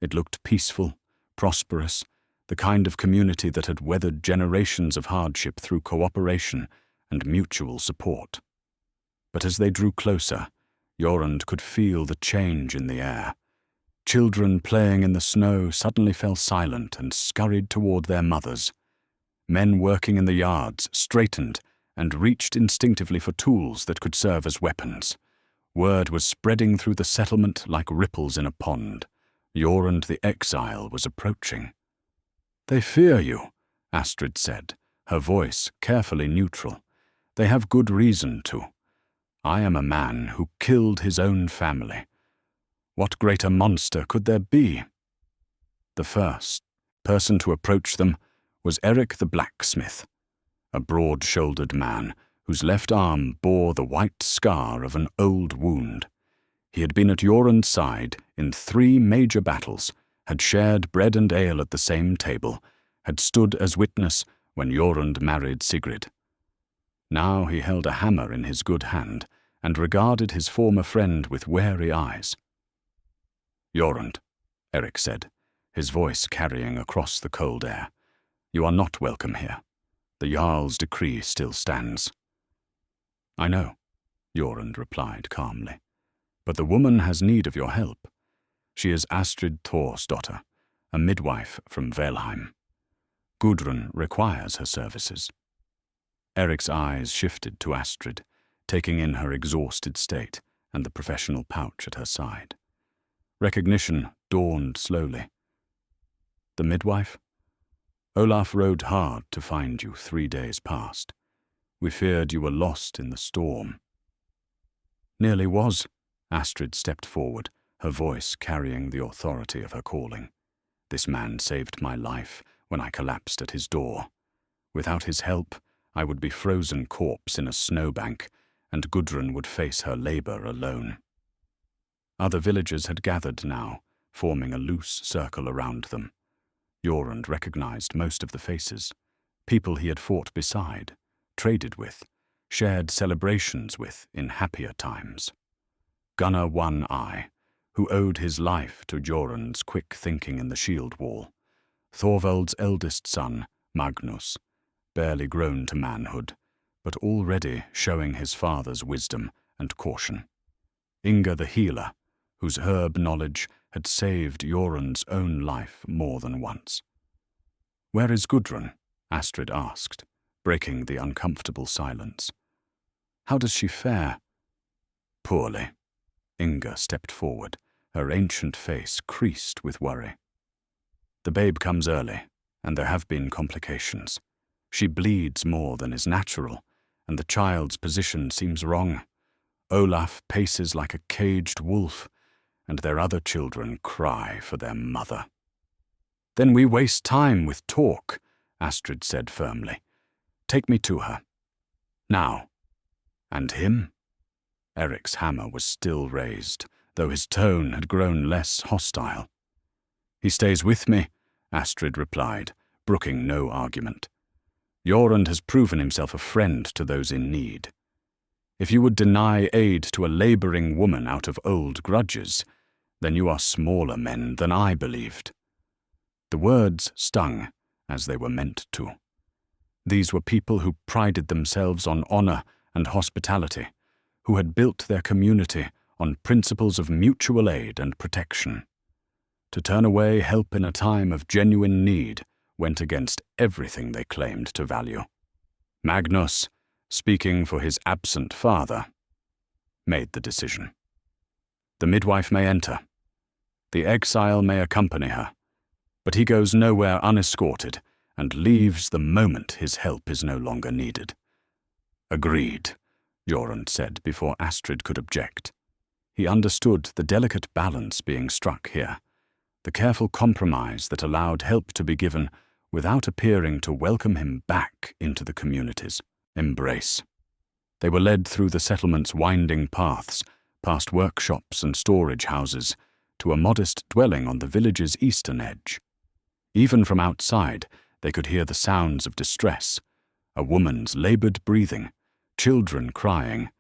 It looked peaceful, prosperous, the kind of community that had weathered generations of hardship through cooperation and mutual support. But as they drew closer, Jorund could feel the change in the air. Children playing in the snow suddenly fell silent and scurried toward their mothers. Men working in the yards straightened and reached instinctively for tools that could serve as weapons. Word was spreading through the settlement like ripples in a pond. Jorund the Exile was approaching. "They fear you," Astrid said, her voice carefully neutral. "They have good reason to. I am a man who killed his own family. What greater monster could there be?" The first person to approach them was Eric the blacksmith, a broad-shouldered man whose left arm bore the white scar of an old wound. He had been at Jorund's side in 3 major battles, had shared bread and ale at the same table, had stood as witness when Jorund married Sigrid. Now he held a hammer in his good hand and regarded his former friend with wary eyes. "Jorund," Eric said, his voice carrying across the cold air, "you are not welcome here. The Jarl's decree still stands." "I know," Jorund replied calmly, "but the woman has need of your help. She is Astrid Thor's daughter, a midwife from Bergheim. Gudrun requires her services." Eric's eyes shifted to Astrid, taking in her exhausted state and the professional pouch at her side. Recognition dawned slowly. "The midwife? Olaf rode hard to find you 3 days past. We feared you were lost in the storm." "Nearly was." Astrid stepped forward, her voice carrying the authority of her calling. "This man saved my life when I collapsed at his door. Without his help, I would be frozen corpse in a snowbank, and Gudrun would face her labor alone." Other villagers had gathered now, forming a loose circle around them. Jorund recognized most of the faces, people he had fought beside, traded with, shared celebrations with in happier times. Gunnar One Eye, who owed his life to Jorund's quick thinking in the shield wall. Thorvald's eldest son, Magnus, barely grown to manhood, but already showing his father's wisdom and caution. Inga the healer, whose herb knowledge had saved Jorund's own life more than once. "Where is Gudrun?" Astrid asked, breaking the uncomfortable silence. "How does she fare?" "Poorly." Inga stepped forward, her ancient face creased with worry. "The babe comes early, and there have been complications. She bleeds more than is natural, and the child's position seems wrong. Olaf paces like a caged wolf, and their other children cry for their mother." "Then we waste time with talk," Astrid said firmly. "Take me to her. Now." "And him?" Eric's hammer was still raised, though his tone had grown less hostile. "He stays with me," Astrid replied, brooking no argument. "Jorund has proven himself a friend to those in need. If you would deny aid to a labouring woman out of old grudges, then you are smaller men than I believed." The words stung, as they were meant to. These were people who prided themselves on honour and hospitality, who had built their community on principles of mutual aid and protection. To turn away help in a time of genuine need went against everything they claimed to value. Magnus, speaking for his absent father, made the decision. "The midwife may enter. The exile may accompany her, but he goes nowhere unescorted and leaves the moment his help is no longer needed." "Agreed," Jorund said before Astrid could object. He understood the delicate balance being struck here, the careful compromise that allowed help to be given without appearing to welcome him back into the community's embrace. They were led through the settlement's winding paths, past workshops and storage houses, to a modest dwelling on the village's eastern edge. Even from outside, they could hear the sounds of distress, a woman's laboured breathing, children crying,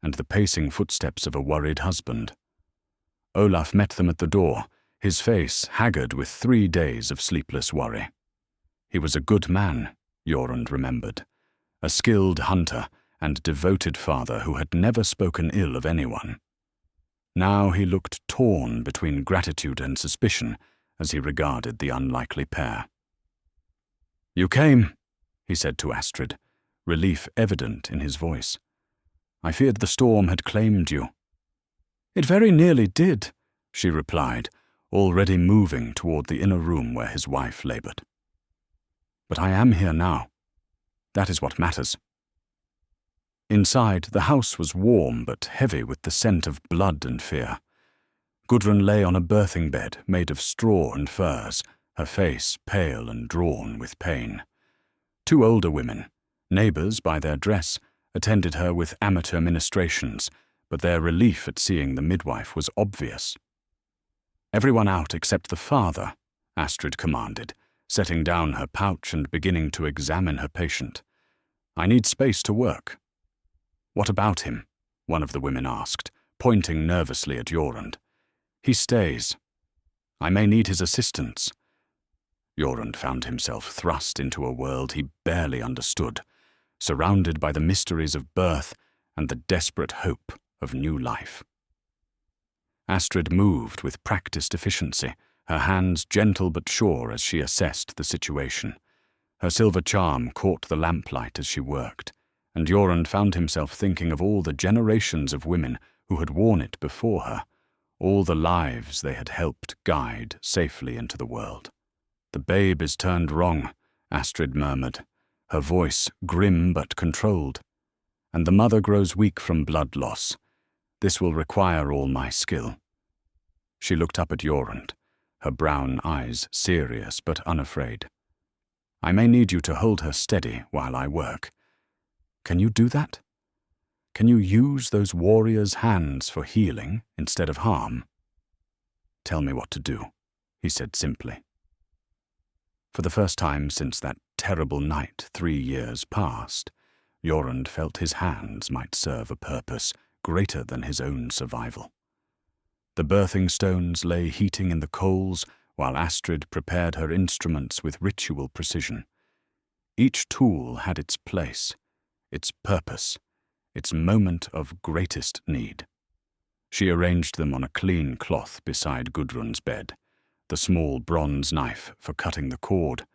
and the pacing footsteps of a worried husband. Olaf met them at the door, his face haggard with 3 days of sleepless worry. He was a good man, Jorund remembered, a skilled hunter and devoted father who had never spoken ill of anyone. Now he looked torn between gratitude and suspicion as he regarded the unlikely pair. "You came," he said to Astrid, relief evident in his voice. "I feared the storm had claimed you." "It very nearly did," she replied, already moving toward the inner room where his wife laboured. "But I am here now. That is what matters." Inside, the house was warm but heavy with the scent of blood and fear. Gudrun lay on a birthing bed made of straw and furs, her face pale and drawn with pain. 2 older women, neighbours by their dress, attended her with amateur ministrations, but their relief at seeing the midwife was obvious. "Everyone out except the father," Astrid commanded, setting down her pouch and beginning to examine her patient. "I need space to work." "What about him?" one of the women asked, pointing nervously at Jorund. "He stays. I may need his assistance." Jorund found himself thrust into a world he barely understood, surrounded by the mysteries of birth and the desperate hope of new life. Astrid moved with practiced efficiency, her hands gentle but sure as she assessed the situation. Her silver charm caught the lamplight as she worked, and Jorund found himself thinking of all the generations of women who had worn it before her, all the lives they had helped guide safely into the world. "The babe is turned wrong," Astrid murmured, her voice grim but controlled. "And the mother grows weak from blood loss. This will require all my skill." She looked up at Jorund, her brown eyes serious but unafraid. "I may need you to hold her steady while I work. Can you do that? Can you use those warriors' hands for healing instead of harm?" "Tell me what to do," he said simply. For the first time since that terrible night 3 years past, Jorund felt his hands might serve a purpose greater than his own survival. The birthing stones lay heating in the coals while Astrid prepared her instruments with ritual precision. Each tool had its place, its purpose, its moment of greatest need. She arranged them on a clean cloth beside Gudrun's bed, the small bronze knife for cutting the cord,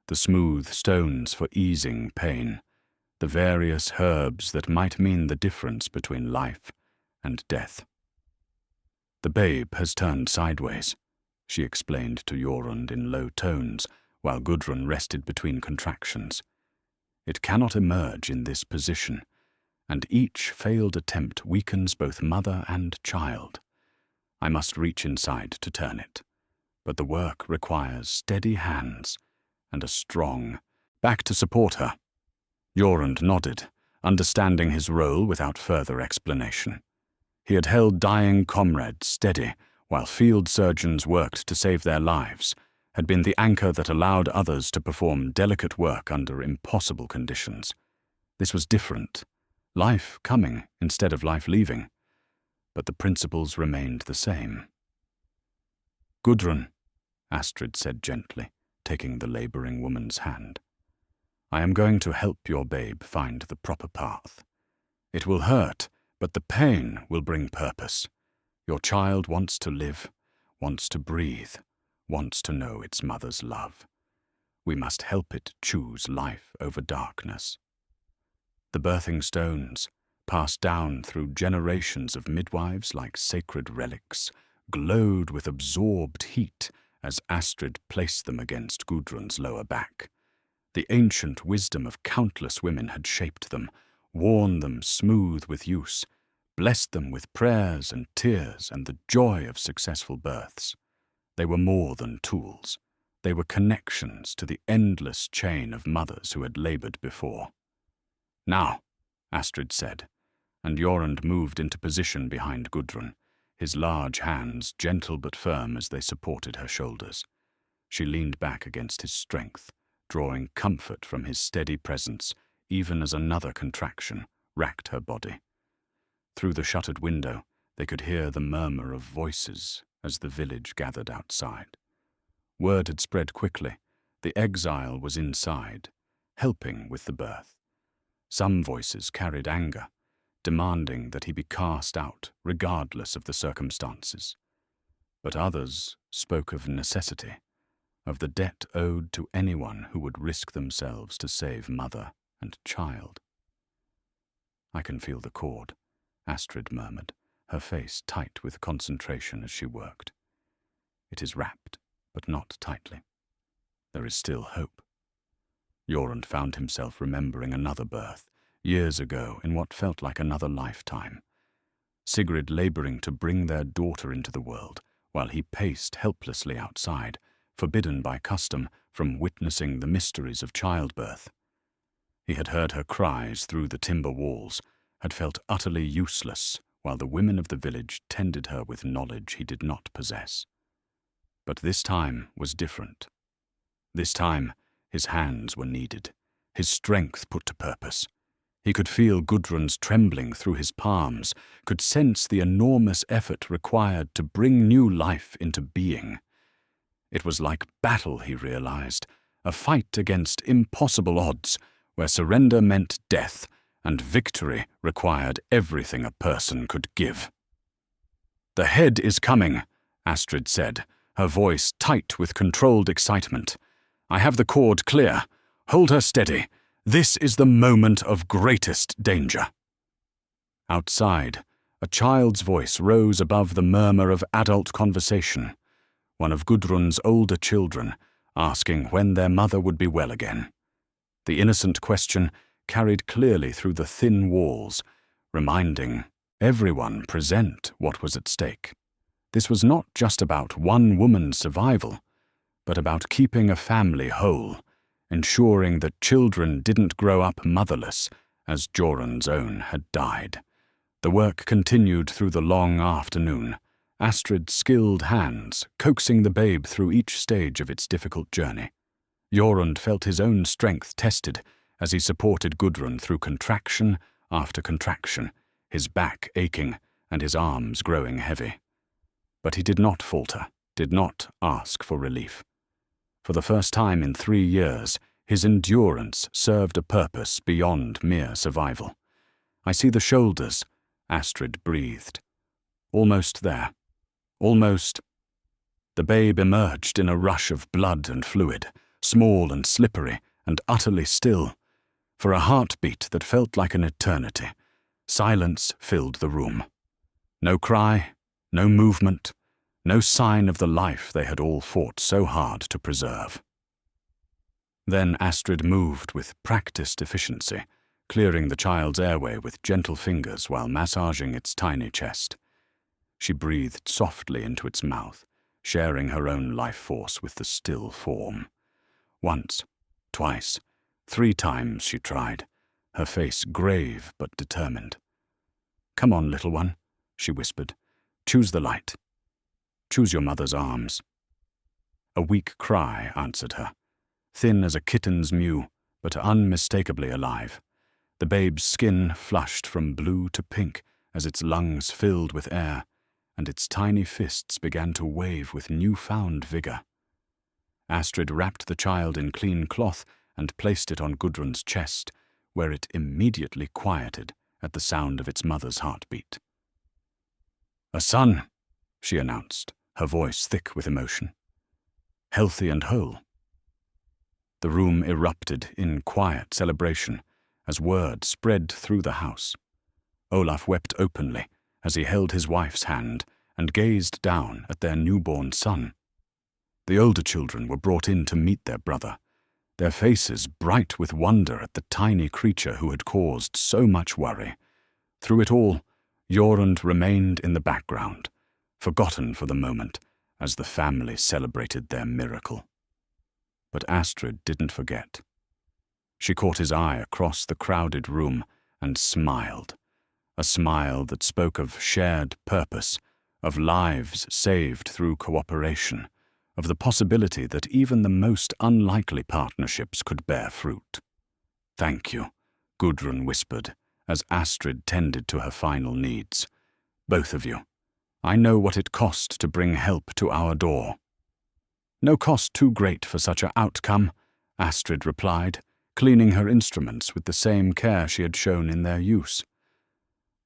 the smooth stones for easing pain, the various herbs that might mean the difference between life and death. "The babe has turned sideways," she explained to Jorund in low tones, while Gudrun rested between contractions. "It cannot emerge in this position, and each failed attempt weakens both mother and child. I must reach inside to turn it, but the work requires steady hands and a strong back to support her." Jorund nodded, understanding his role without further explanation. He had held dying comrades steady while field surgeons worked to save their lives, had been the anchor that allowed others to perform delicate work under impossible conditions. This was different, life coming instead of life leaving, but the principles remained the same. "Gudrun," Astrid said gently, taking the laboring woman's hand, "I am going to help your babe find the proper path. It will hurt, but the pain will bring purpose. Your child wants to live, wants to breathe, wants to know its mother's love. We must help it choose life over darkness." The birthing stones, passed down through generations of midwives like sacred relics, glowed with absorbed heat as Astrid placed them against Gudrun's lower back. The ancient wisdom of countless women had shaped them, worn them smooth with use, blessed them with prayers and tears and the joy of successful births. They were more than tools. They were connections to the endless chain of mothers who had labored before. "Now," Astrid said, and Jorund moved into position behind Gudrun, his large hands gentle but firm as they supported her shoulders. She leaned back against his strength, drawing comfort from his steady presence, even as another contraction racked her body. Through the shuttered window, they could hear the murmur of voices as the village gathered outside. Word had spread quickly. The exile was inside, helping with the birth. Some voices carried anger, demanding that he be cast out regardless of the circumstances. But others spoke of necessity, of the debt owed to anyone who would risk themselves to save mother and child. "I can feel the cord," Astrid murmured, her face tight with concentration as she worked. "It is wrapped, but not tightly. There is still hope." Jorund found himself remembering another birth, years ago in what felt like another lifetime. Sigrid laboring to bring their daughter into the world, while he paced helplessly outside, forbidden by custom from witnessing the mysteries of childbirth. He had heard her cries through the timber walls, had felt utterly useless, while the women of the village tended her with knowledge he did not possess. But this time was different. This time, his hands were needed, his strength put to purpose. He could feel Gudrun's trembling through his palms, could sense the enormous effort required to bring new life into being. It was like battle, he realized, a fight against impossible odds, where surrender meant death, and victory required everything a person could give. "The head is coming," Astrid said, her voice tight with controlled excitement. "I have the cord clear. Hold her steady. This is the moment of greatest danger." Outside, a child's voice rose above the murmur of adult conversation, one of Gudrun's older children, asking when their mother would be well again. The innocent question carried clearly through the thin walls, reminding everyone present what was at stake. This was not just about one woman's survival, but about keeping a family whole, ensuring that children didn't grow up motherless, as Jorund's own had died. The work continued through the long afternoon, Astrid's skilled hands coaxing the babe through each stage of its difficult journey. Jorund felt his own strength tested as he supported Gudrun through contraction after contraction, his back aching and his arms growing heavy. But he did not falter, did not ask for relief. For the first time in 3 years, his endurance served a purpose beyond mere survival. "I see the shoulders," Astrid breathed. "Almost there. Almost." The babe emerged in a rush of blood and fluid, small and slippery and utterly still. For a heartbeat that felt like an eternity, silence filled the room. No cry, no movement, no sign of the life they had all fought so hard to preserve. Then Astrid moved with practiced efficiency, clearing the child's airway with gentle fingers while massaging its tiny chest. She breathed softly into its mouth, sharing her own life force with the still form. Once, twice, 3 times she tried, her face grave but determined. "Come on, little one," she whispered. "Choose the light. Choose your mother's arms." A weak cry answered her, thin as a kitten's mew, but unmistakably alive. The babe's skin flushed from blue to pink as its lungs filled with air, and its tiny fists began to wave with newfound vigor. Astrid wrapped the child in clean cloth and placed it on Gudrun's chest, where it immediately quieted at the sound of its mother's heartbeat. "A son," she announced, her voice thick with emotion. "Healthy and whole." The room erupted in quiet celebration as word spread through the house. Olaf wept openly as he held his wife's hand and gazed down at their newborn son. The older children were brought in to meet their brother, their faces bright with wonder at the tiny creature who had caused so much worry. Through it all, Jorund remained in the background, forgotten for the moment, as the family celebrated their miracle. But Astrid didn't forget. She caught his eye across the crowded room and smiled, a smile that spoke of shared purpose, of lives saved through cooperation, of the possibility that even the most unlikely partnerships could bear fruit. "Thank you," Gudrun whispered, as Astrid tended to her final needs. "Both of you. I know what it cost to bring help to our door." "No cost too great for such an outcome," Astrid replied, cleaning her instruments with the same care she had shown in their use.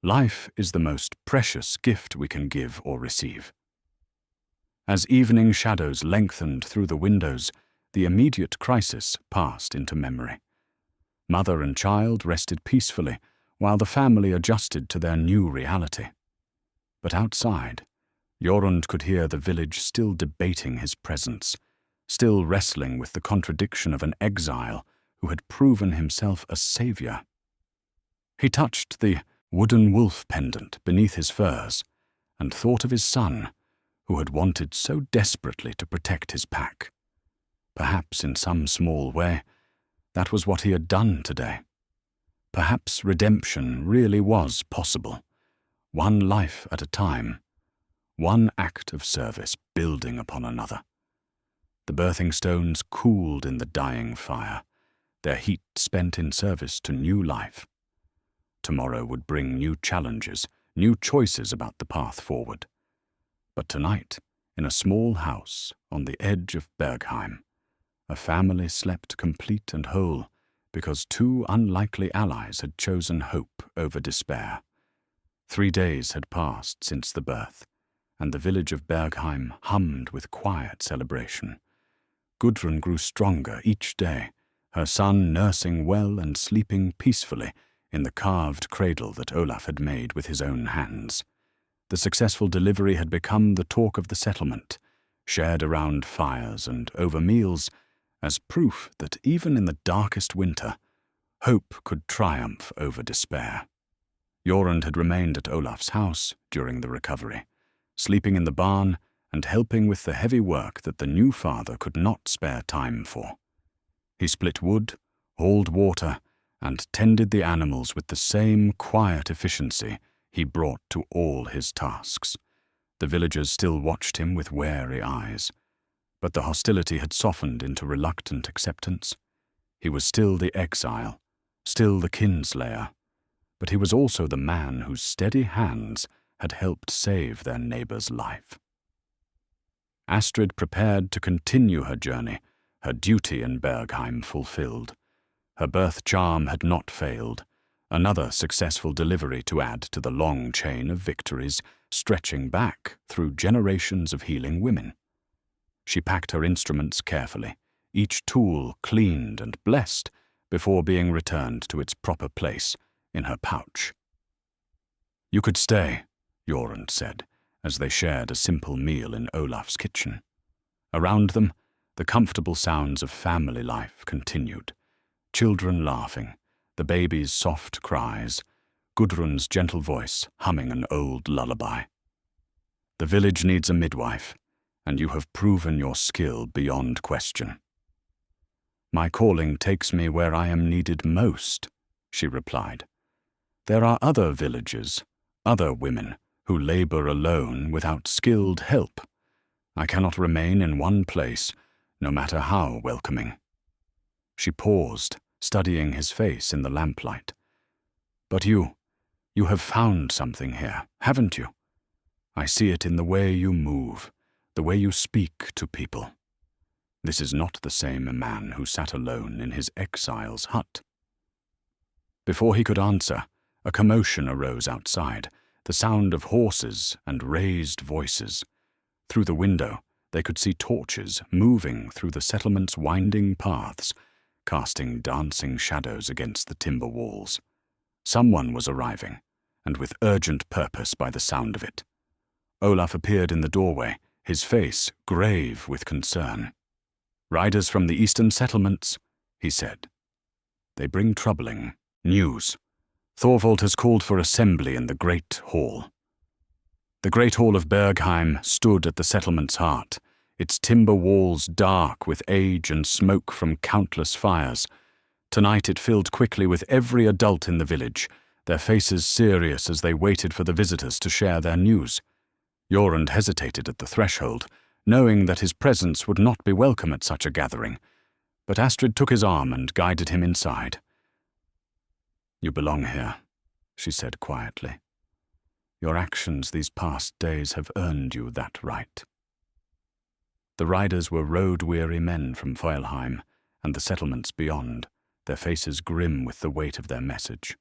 "Life is the most precious gift we can give or receive." As evening shadows lengthened through the windows, the immediate crisis passed into memory. Mother and child rested peacefully, while the family adjusted to their new reality. But outside, Jorund could hear the village still debating his presence, still wrestling with the contradiction of an exile who had proven himself a savior. He touched the wooden wolf pendant beneath his furs and thought of his son, who had wanted so desperately to protect his pack. Perhaps in some small way, that was what he had done today. Perhaps redemption really was possible, one life at a time, one act of service building upon another. The birthing stones cooled in the dying fire, their heat spent in service to new life. Tomorrow would bring new challenges, new choices about the path forward. But tonight, in a small house on the edge of Bergheim, a family slept complete and whole because 2 unlikely allies had chosen hope over despair. 3 days had passed since the birth, and the village of Bergheim hummed with quiet celebration. Gudrun grew stronger each day, her son nursing well and sleeping peacefully in the carved cradle that Olaf had made with his own hands. The successful delivery had become the talk of the settlement, shared around fires and over meals, as proof that even in the darkest winter, hope could triumph over despair. Jorund had remained at Olaf's house during the recovery, sleeping in the barn and helping with the heavy work that the new father could not spare time for. He split wood, hauled water, and tended the animals with the same quiet efficiency he brought to all his tasks. The villagers still watched him with wary eyes, but the hostility had softened into reluctant acceptance. He was still the exile, still the kinslayer, but he was also the man whose steady hands had helped save their neighbor's life. Astrid prepared to continue her journey, her duty in Bergheim fulfilled. Her birth charm had not failed, another successful delivery to add to the long chain of victories stretching back through generations of healing women. She packed her instruments carefully, each tool cleaned and blessed before being returned to its proper place in her pouch. "You could stay," Jorund said, as they shared a simple meal in Olaf's kitchen. Around them, the comfortable sounds of family life continued. Children laughing, the baby's soft cries, Gudrun's gentle voice humming an old lullaby. "The village needs a midwife, and you have proven your skill beyond question." "My calling takes me where I am needed most," she replied. "There are other villagers, other women, who labor alone without skilled help. I cannot remain in one place, no matter how welcoming." She paused, studying his face in the lamplight. "But you have found something here, haven't you? I see it in the way you move, the way you speak to people. This is not the same man who sat alone in his exile's hut." Before he could answer, a commotion arose outside, the sound of horses and raised voices. Through the window, they could see torches moving through the settlement's winding paths, casting dancing shadows against the timber walls. Someone was arriving, and with urgent purpose by the sound of it. Olaf appeared in the doorway, his face grave with concern. "Riders from the eastern settlements," he said. "They bring troubling news. Thorvald has called for assembly in the Great Hall." The Great Hall of Bergheim stood at the settlement's heart, its timber walls dark with age and smoke from countless fires. Tonight it filled quickly with every adult in the village, their faces serious as they waited for the visitors to share their news. Jorund hesitated at the threshold, knowing that his presence would not be welcome at such a gathering, but Astrid took his arm and guided him inside. "You belong here," she said quietly. "Your actions these past days have earned you that right." The riders were road-weary men from Bergheim and the settlements beyond, their faces grim with the weight of their message.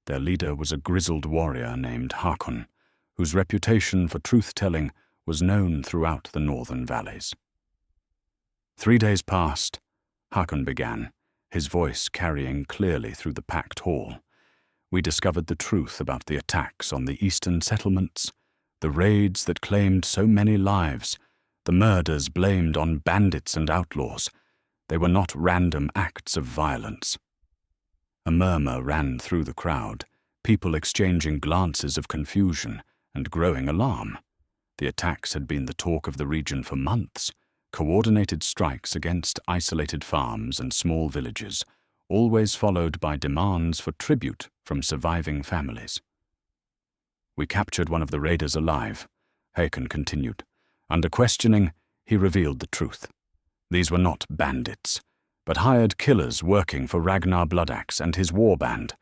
Their leader was a grizzled warrior named Hakon, whose reputation for truth-telling was known throughout the northern valleys. 3 days passed, Hakon began, his voice carrying clearly through the packed hall. "We discovered the truth about the attacks on the eastern settlements, the raids that claimed so many lives, the murders blamed on bandits and outlaws. They were not random acts of violence." A murmur ran through the crowd, people exchanging glances of confusion and growing alarm. The attacks had been the talk of the region for months, coordinated strikes against isolated farms and small villages, always followed by demands for tribute from surviving families. "We captured one of the raiders alive," Hakon continued. Under questioning, he revealed the truth. These were not bandits, but hired killers working for Ragnar Bloodaxe and his war band.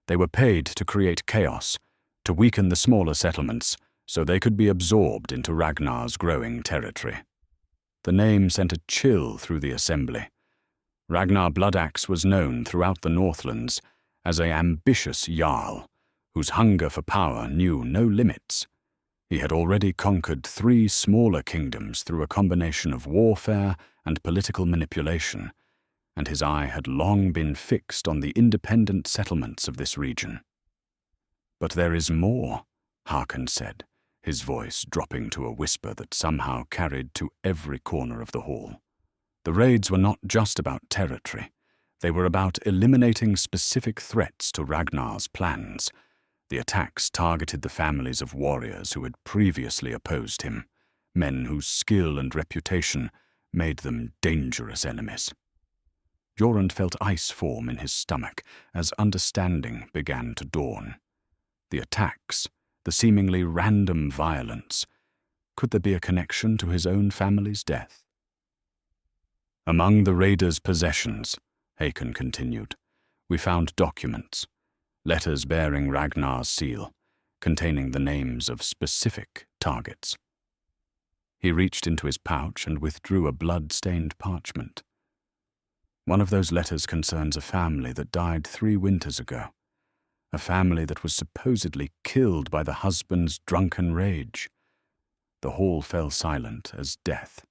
They were paid to create chaos, to weaken the smaller settlements so they could be absorbed into Ragnar's growing territory. The name sent a chill through the assembly. Ragnar Bloodaxe was known throughout the Northlands as an ambitious jarl, whose hunger for power knew no limits. He had already conquered 3 smaller kingdoms through a combination of warfare and political manipulation, and his eye had long been fixed on the independent settlements of this region. "But there is more," Hakon said, his voice dropping to a whisper that somehow carried to every corner of the hall. The raids were not just about territory. They were about eliminating specific threats to Ragnar's plans. The attacks targeted the families of warriors who had previously opposed him, men whose skill and reputation made them dangerous enemies. Jorund felt ice form in his stomach as understanding began to dawn. The attacks, the seemingly random violence, could there be a connection to his own family's death? "Among the raiders' possessions," Hakon continued, "we found documents, letters bearing Ragnar's seal, containing the names of specific targets." He reached into his pouch and withdrew a blood-stained parchment. "One of those letters concerns a family that died 3 winters ago, a family that was supposedly killed by the husband's drunken rage." The hall fell silent as death.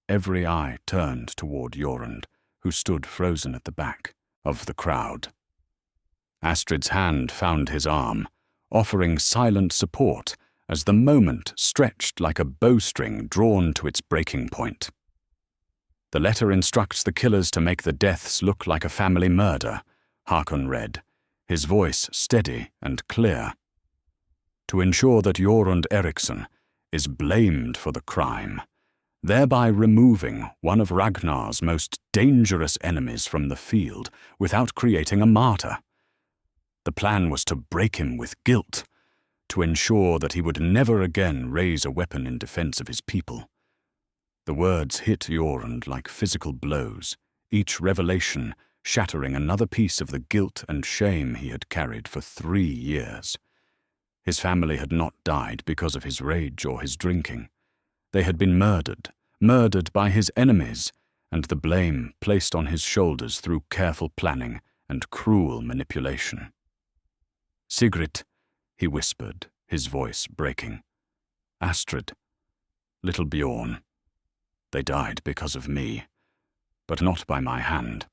every eye turned toward Jorund, who stood frozen at the back of the crowd. Astrid's hand found his arm, offering silent support as the moment stretched like a bowstring drawn to its breaking point. "The letter instructs the killers to make the deaths look like a family murder," Hakon read, his voice steady and clear. "To ensure that Jorund Eriksson is blamed for the crime, thereby removing one of Ragnar's most dangerous enemies from the field without creating a martyr. The plan was to break him with guilt, to ensure that he would never again raise a weapon in defense of his people." The words hit Jorund like physical blows, each revelation shattering another piece of the guilt and shame he had carried for 3 years. His family had not died because of his rage or his drinking. They had been murdered by his enemies, and the blame placed on his shoulders through careful planning and cruel manipulation. "Sigrid," he whispered, his voice breaking. "Astrid, little Bjorn. They died because of me, but not by my hand."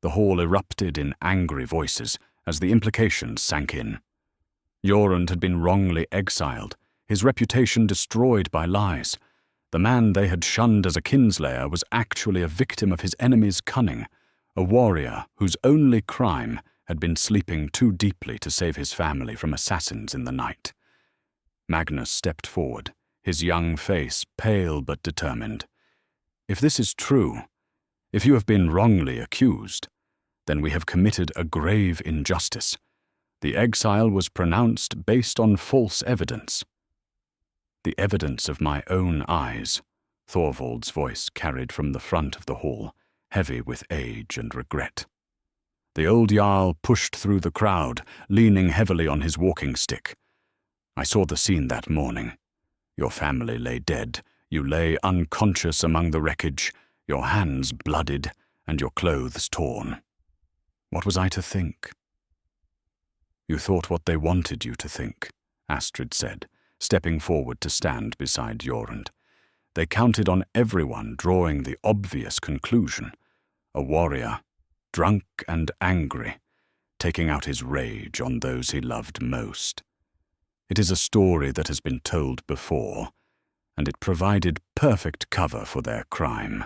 The hall erupted in angry voices as the implications sank in. Jorund had been wrongly exiled, his reputation destroyed by lies. The man they had shunned as a kinslayer was actually a victim of his enemy's cunning, a warrior whose only crime had been sleeping too deeply to save his family from assassins in the night. Magnus stepped forward, his young face pale but determined. "If this is true, if you have been wrongly accused, then we have committed a grave injustice. The exile was pronounced based on false evidence." "The evidence of my own eyes," Thorvald's voice carried from the front of the hall, heavy with age and regret. The old Jarl pushed through the crowd, leaning heavily on his walking stick. "I saw the scene that morning. Your family lay dead. You lay unconscious among the wreckage, your hands blooded and your clothes torn. What was I to think?" "You thought what they wanted you to think," Astrid said, stepping forward to stand beside Jorund. "They counted on everyone drawing the obvious conclusion. A warrior, drunk and angry, taking out his rage on those he loved most. It is a story that has been told before, and it provided perfect cover for their crime."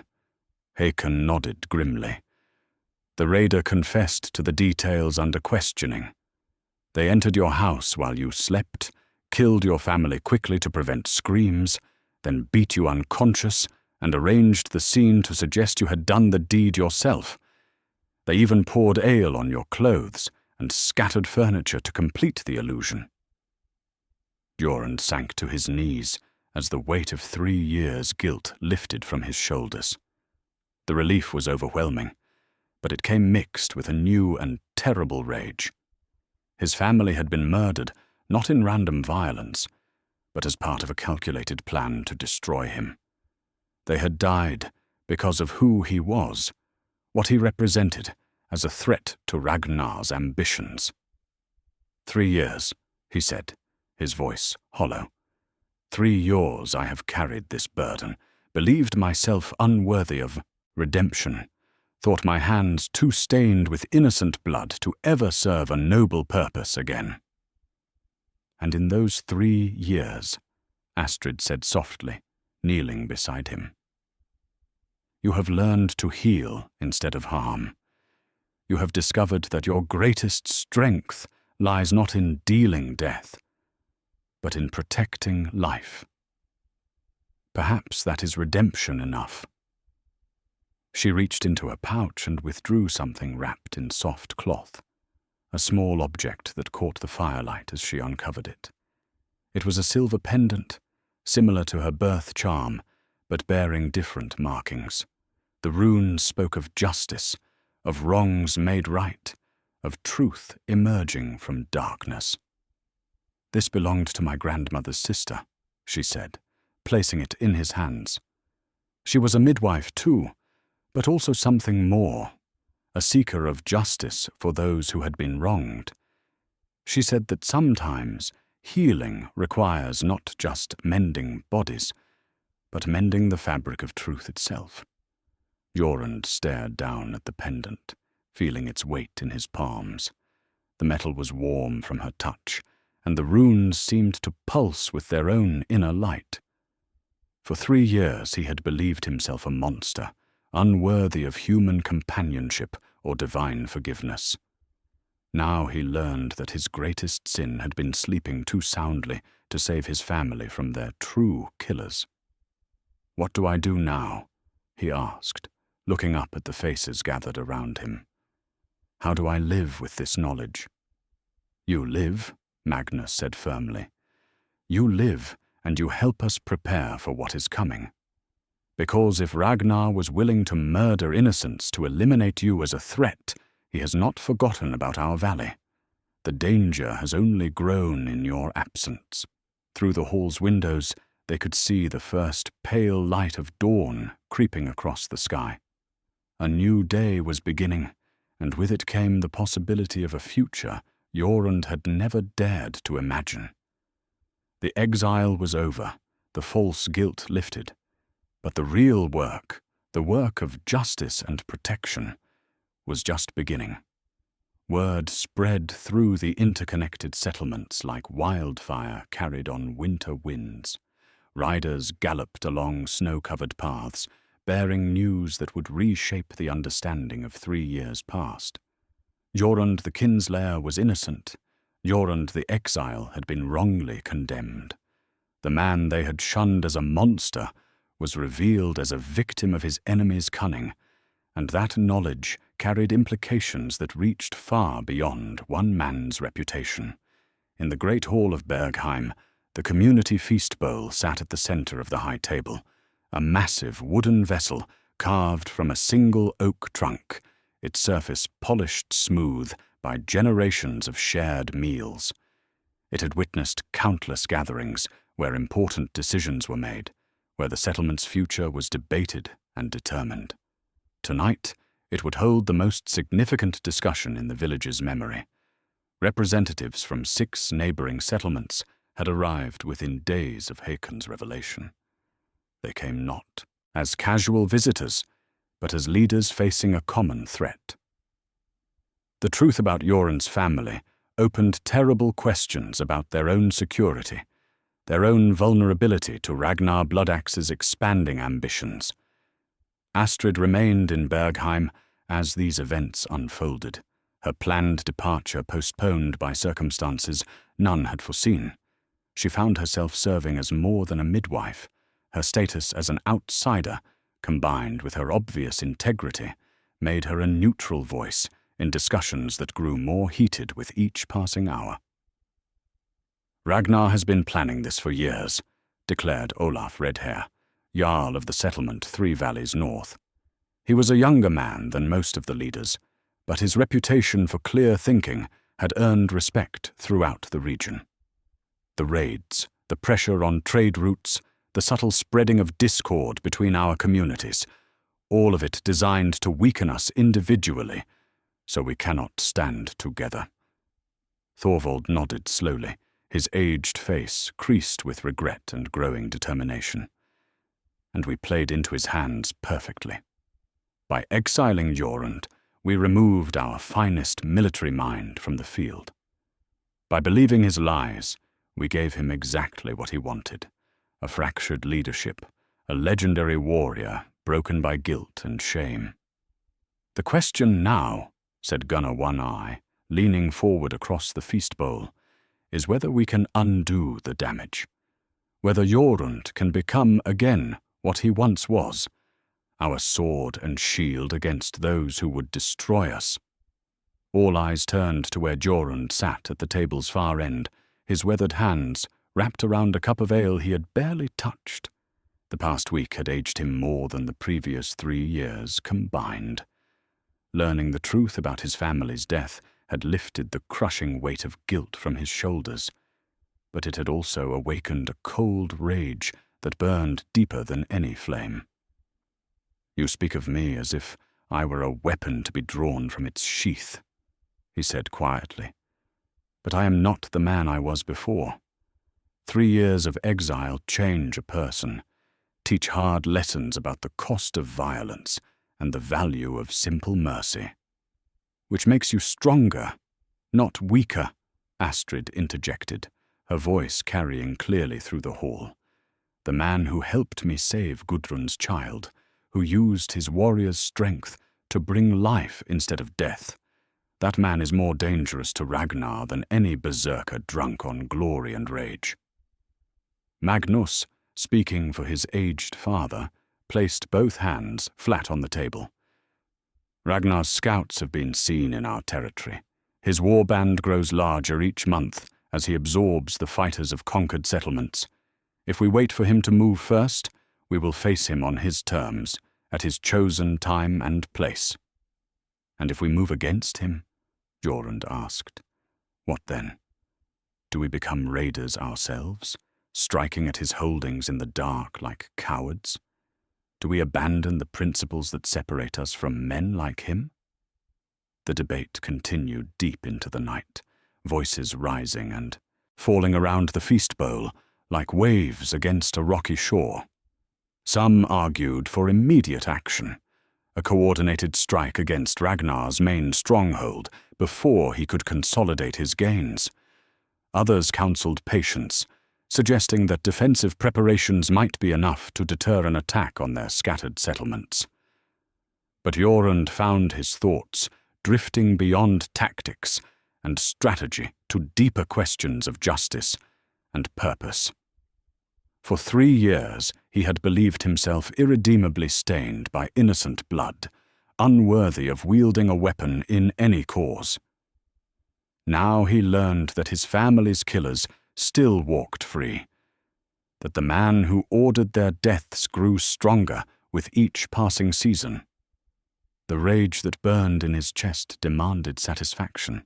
Hakon nodded grimly. "The raider confessed to the details under questioning. They entered your house while you slept, killed your family quickly to prevent screams, then beat you unconscious and arranged the scene to suggest you had done the deed yourself. They even poured ale on your clothes and scattered furniture to complete the illusion." Jorund sank to his knees as the weight of 3 years' guilt lifted from his shoulders. The relief was overwhelming, but it came mixed with a new and terrible rage. His family had been murdered, not in random violence, but as part of a calculated plan to destroy him. They had died because of who he was, what he represented as a threat to Ragnar's ambitions. 3 years, he said, his voice hollow. 3 years I have carried this burden, believed myself unworthy of redemption, thought my hands too stained with innocent blood to ever serve a noble purpose again. And in those 3 years, Astrid said softly, kneeling beside him, you have learned to heal instead of harm. You have discovered that your greatest strength lies not in dealing death, but in protecting life. Perhaps that is redemption enough. She reached into a pouch and withdrew something wrapped in soft cloth, a small object that caught the firelight as she uncovered it. It was a silver pendant, similar to her birth charm, but bearing different markings. The runes spoke of justice, of wrongs made right, of truth emerging from darkness. This belonged to my grandmother's sister, she said, placing it in his hands. She was a midwife too, but also something more, a seeker of justice for those who had been wronged. She said that sometimes healing requires not just mending bodies, but mending the fabric of truth itself. Jorund stared down at the pendant, feeling its weight in his palms. The metal was warm from her touch, and the runes seemed to pulse with their own inner light. For 3 years he had believed himself a monster, unworthy of human companionship or divine forgiveness. Now he learned that his greatest sin had been sleeping too soundly to save his family from their true killers. "What do I do now?" he asked, looking up at the faces gathered around him. "How do I live with this knowledge?" "You live," Magnus said firmly. "You live, and you help us prepare for what is coming. Because if Ragnar was willing to murder innocents to eliminate you as a threat, he has not forgotten about our valley. The danger has only grown in your absence." Through the hall's windows, they could see the first pale light of dawn creeping across the sky. A new day was beginning, and with it came the possibility of a future Jorund had never dared to imagine. The exile was over, the false guilt lifted, but the real work, the work of justice and protection, was just beginning. Word spread through the interconnected settlements like wildfire carried on winter winds. Riders galloped along snow-covered paths, bearing news that would reshape the understanding of 3 years past. Jorund the Kinslayer was innocent. Jorund the Exile had been wrongly condemned. The man they had shunned as a monster was revealed as a victim of his enemy's cunning, and that knowledge carried implications that reached far beyond one man's reputation. In the great hall of Bergheim, the community feast bowl sat at the center of the high table, a massive wooden vessel carved from a single oak trunk, its surface polished smooth by generations of shared meals. It had witnessed countless gatherings where important decisions were made, where the settlement's future was debated and determined. Tonight, it would hold the most significant discussion in the village's memory. Representatives from 6 neighboring settlements had arrived within days of Hakon's revelation. They came not as casual visitors, but as leaders facing a common threat. The truth about Jorund's family opened terrible questions about their own security, their own vulnerability to Ragnar Bloodaxe's expanding ambitions. Astrid remained in Bergheim as these events unfolded, her planned departure postponed by circumstances none had foreseen. She found herself serving as more than a midwife. Her status as an outsider, combined with her obvious integrity, made her a neutral voice in discussions that grew more heated with each passing hour. "Ragnar has been planning this for years," declared Olaf Redhair, Jarl of the settlement 3 valleys north. He was a younger man than most of the leaders, but his reputation for clear thinking had earned respect throughout the region. The raids, the pressure on trade routes, the subtle spreading of discord between our communities, all of it designed to weaken us individually, so we cannot stand together. Thorvald nodded slowly, his aged face creased with regret and growing determination. And we played into his hands perfectly. By exiling Jorund, we removed our finest military mind from the field. By believing his lies, we gave him exactly what he wanted: a fractured leadership, a legendary warrior broken by guilt and shame. "The question now," said Gunnar One-Eye, leaning forward across the feast bowl, "is whether we can undo the damage. Whether Jorund can become again what he once was, our sword and shield against those who would destroy us." All eyes turned to where Jorund sat at the table's far end, his weathered hands wrapped around a cup of ale he had barely touched. The past week had aged him more than the previous 3 years combined. Learning the truth about his family's death had lifted the crushing weight of guilt from his shoulders, but it had also awakened a cold rage that burned deeper than any flame. "You speak of me as if I were a weapon to be drawn from its sheath," he said quietly. "But I am not the man I was before. 3 years of exile change a person. teach hard lessons about the cost of violence and the value of simple mercy. Which makes you stronger, not weaker, Astrid interjected, her voice carrying clearly through the hall. The man who helped me save Gudrun's child, who used his warrior's strength to bring life instead of death. That man is more dangerous to Ragnar than any berserker drunk on glory and rage. Magnus, speaking for his aged father, placed both hands flat on the table. Ragnar's scouts have been seen in our territory. His warband grows larger each month as he absorbs the fighters of conquered settlements. If we wait for him to move first, we will face him on his terms, at his chosen time and place. And if we move against him? Jorund asked. What then? Do we become raiders ourselves, striking at his holdings in the dark like cowards? Do we abandon the principles that separate us from men like him? The debate continued deep into the night, voices rising and falling around the feast bowl like waves against a rocky shore. Some argued for immediate action, a coordinated strike against Ragnar's main stronghold before he could consolidate his gains. Others counseled patience, suggesting that defensive preparations might be enough to deter an attack on their scattered settlements. But Jorund found his thoughts drifting beyond tactics and strategy to deeper questions of justice and purpose. For 3 years he had believed himself irredeemably stained by innocent blood, unworthy of wielding a weapon in any cause. Now he learned that his family's killers still walked free, that the man who ordered their deaths grew stronger with each passing season. The rage that burned in his chest demanded satisfaction,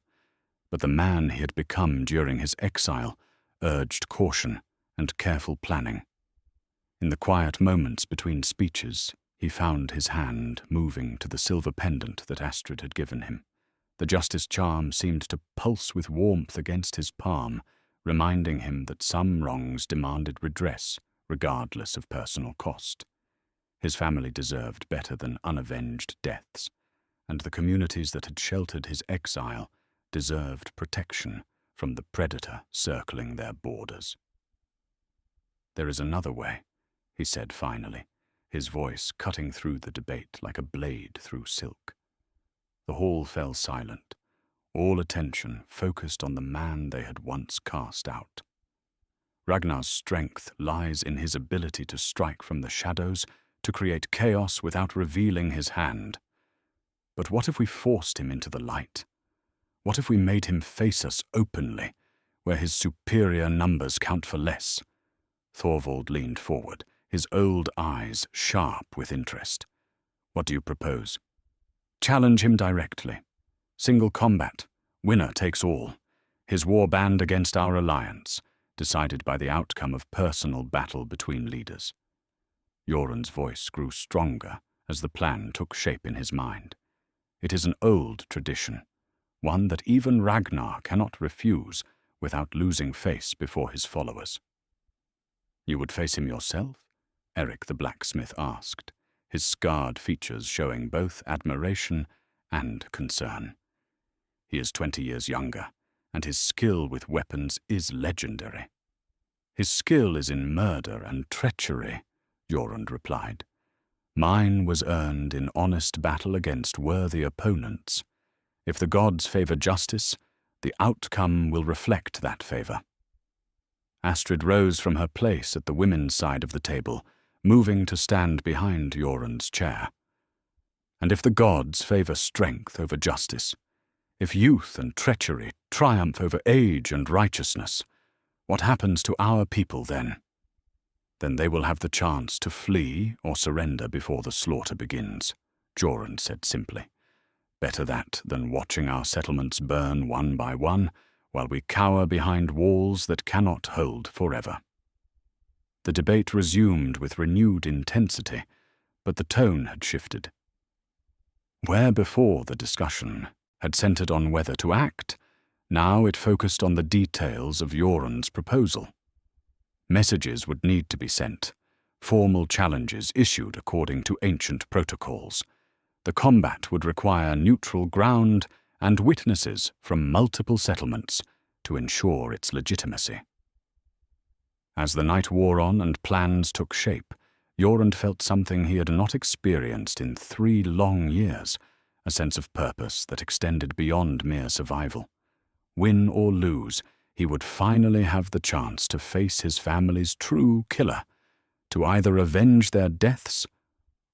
but the man he had become during his exile urged caution and careful planning. In the quiet moments between speeches, he found his hand moving to the silver pendant that Astrid had given him. The justice charm seemed to pulse with warmth against his palm, reminding him that some wrongs demanded redress, regardless of personal cost. His family deserved better than unavenged deaths, and the communities that had sheltered his exile deserved protection from the predator circling their borders. "There is another way," he said finally, his voice cutting through the debate like a blade through silk. The hall fell silent, all attention focused on the man they had once cast out. Ragnar's strength lies in his ability to strike from the shadows, to create chaos without revealing his hand. But what if we forced him into the light? What if we made him face us openly, where his superior numbers count for less? Thorvald leaned forward, his old eyes sharp with interest. "What do you propose?" "Challenge him directly. Single combat. Winner takes all. His war band against our alliance, decided by the outcome of personal battle between leaders." Jorund's voice grew stronger as the plan took shape in his mind. It is an old tradition, one that even Ragnar cannot refuse without losing face before his followers. "You would face him yourself?" Eric the blacksmith asked, his scarred features showing both admiration and concern. "He is 20 years younger, and his skill with weapons is legendary." "His skill is in murder and treachery," Jorund replied. "Mine was earned in honest battle against worthy opponents. If the gods favor justice, the outcome will reflect that favor." Astrid rose from her place at the women's side of the table, moving to stand behind Jorund's chair. "And if the gods favor strength over justice, if youth and treachery triumph over age and righteousness, what happens to our people then?" "Then they will have the chance to flee or surrender before the slaughter begins," Jorund said simply. "Better that than watching our settlements burn one by one, while we cower behind walls that cannot hold forever." The debate resumed with renewed intensity, but the tone had shifted. Where before the discussion had centered on whether to act, now it focused on the details of Jorund's proposal. Messages would need to be sent, formal challenges issued according to ancient protocols. The combat would require neutral ground and witnesses from multiple settlements to ensure its legitimacy. As the night wore on and plans took shape, Jorund felt something he had not experienced in 3 long years, a sense of purpose that extended beyond mere survival. Win or lose, he would finally have the chance to face his family's true killer, to either avenge their deaths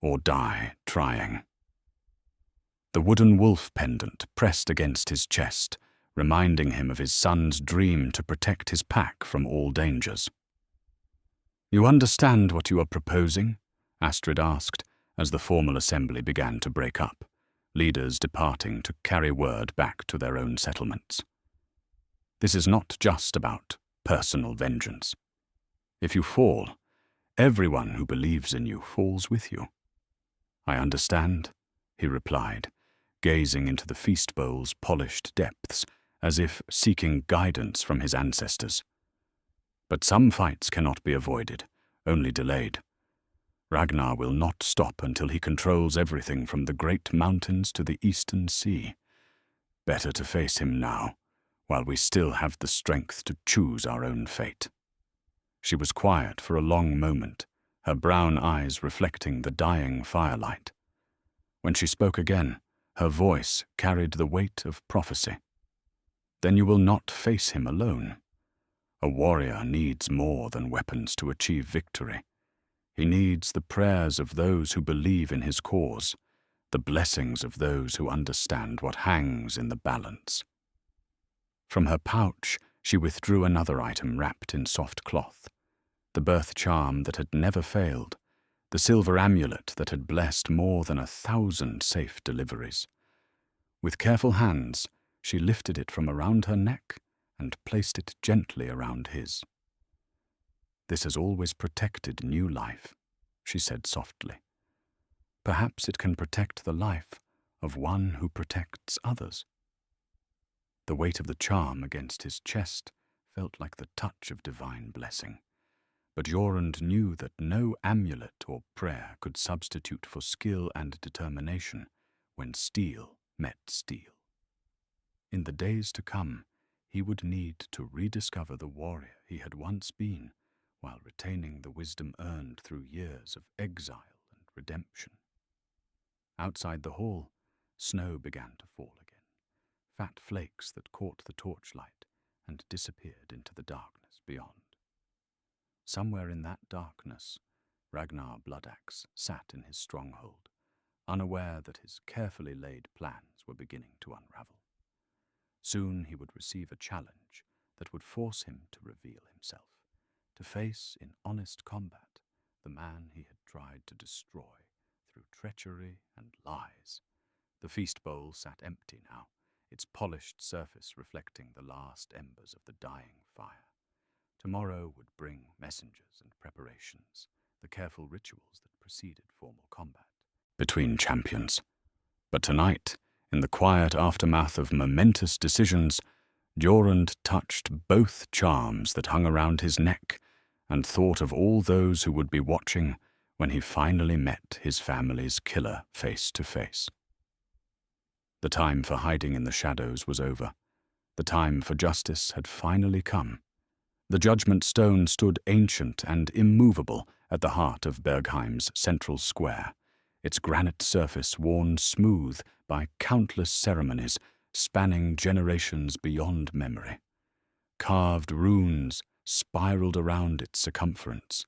or die trying. The wooden wolf pendant pressed against his chest, reminding him of his son's dream to protect his pack from all dangers. "You understand what you are proposing?" Astrid asked, as the formal assembly began to break up, leaders departing to carry word back to their own settlements. "This is not just about personal vengeance. If you fall, everyone who believes in you falls with you." "I understand," he replied, gazing into the feast bowl's polished depths as if seeking guidance from his ancestors. "But some fights cannot be avoided, only delayed. Ragnar will not stop until he controls everything from the great mountains to the eastern sea. Better to face him now, while we still have the strength to choose our own fate." She was quiet for a long moment, her brown eyes reflecting the dying firelight. When she spoke again, her voice carried the weight of prophecy. "Then you will not face him alone. A warrior needs more than weapons to achieve victory. He needs the prayers of those who believe in his cause, the blessings of those who understand what hangs in the balance." From her pouch, she withdrew another item wrapped in soft cloth, the birth charm that had never failed, the silver amulet that had blessed more than 1,000 safe deliveries. With careful hands, she lifted it from around her neck and placed it gently around his. "This has always protected new life," she said softly. "Perhaps it can protect the life of one who protects others." The weight of the charm against his chest felt like the touch of divine blessing, but Jorund knew that no amulet or prayer could substitute for skill and determination when steel met steel. In the days to come, he would need to rediscover the warrior he had once been, while retaining the wisdom earned through years of exile and redemption. Outside the hall, snow began to fall again, fat flakes that caught the torchlight and disappeared into the darkness beyond. Somewhere in that darkness, Ragnar Bloodaxe sat in his stronghold, unaware that his carefully laid plans were beginning to unravel. Soon he would receive a challenge that would force him to reveal himself, to face in honest combat the man he had tried to destroy through treachery and lies. The feast bowl sat empty now, its polished surface reflecting the last embers of the dying fire. Tomorrow would bring messengers and preparations, the careful rituals that preceded formal combat between champions. But tonight, in the quiet aftermath of momentous decisions, Jorund touched both charms that hung around his neck and thought of all those who would be watching when he finally met his family's killer face to face. The time for hiding in the shadows was over. The time for justice had finally come. The judgment stone stood ancient and immovable at the heart of Bergheim's central square, its granite surface worn smooth by countless ceremonies spanning generations beyond memory. Carved runes spiraled around its circumference,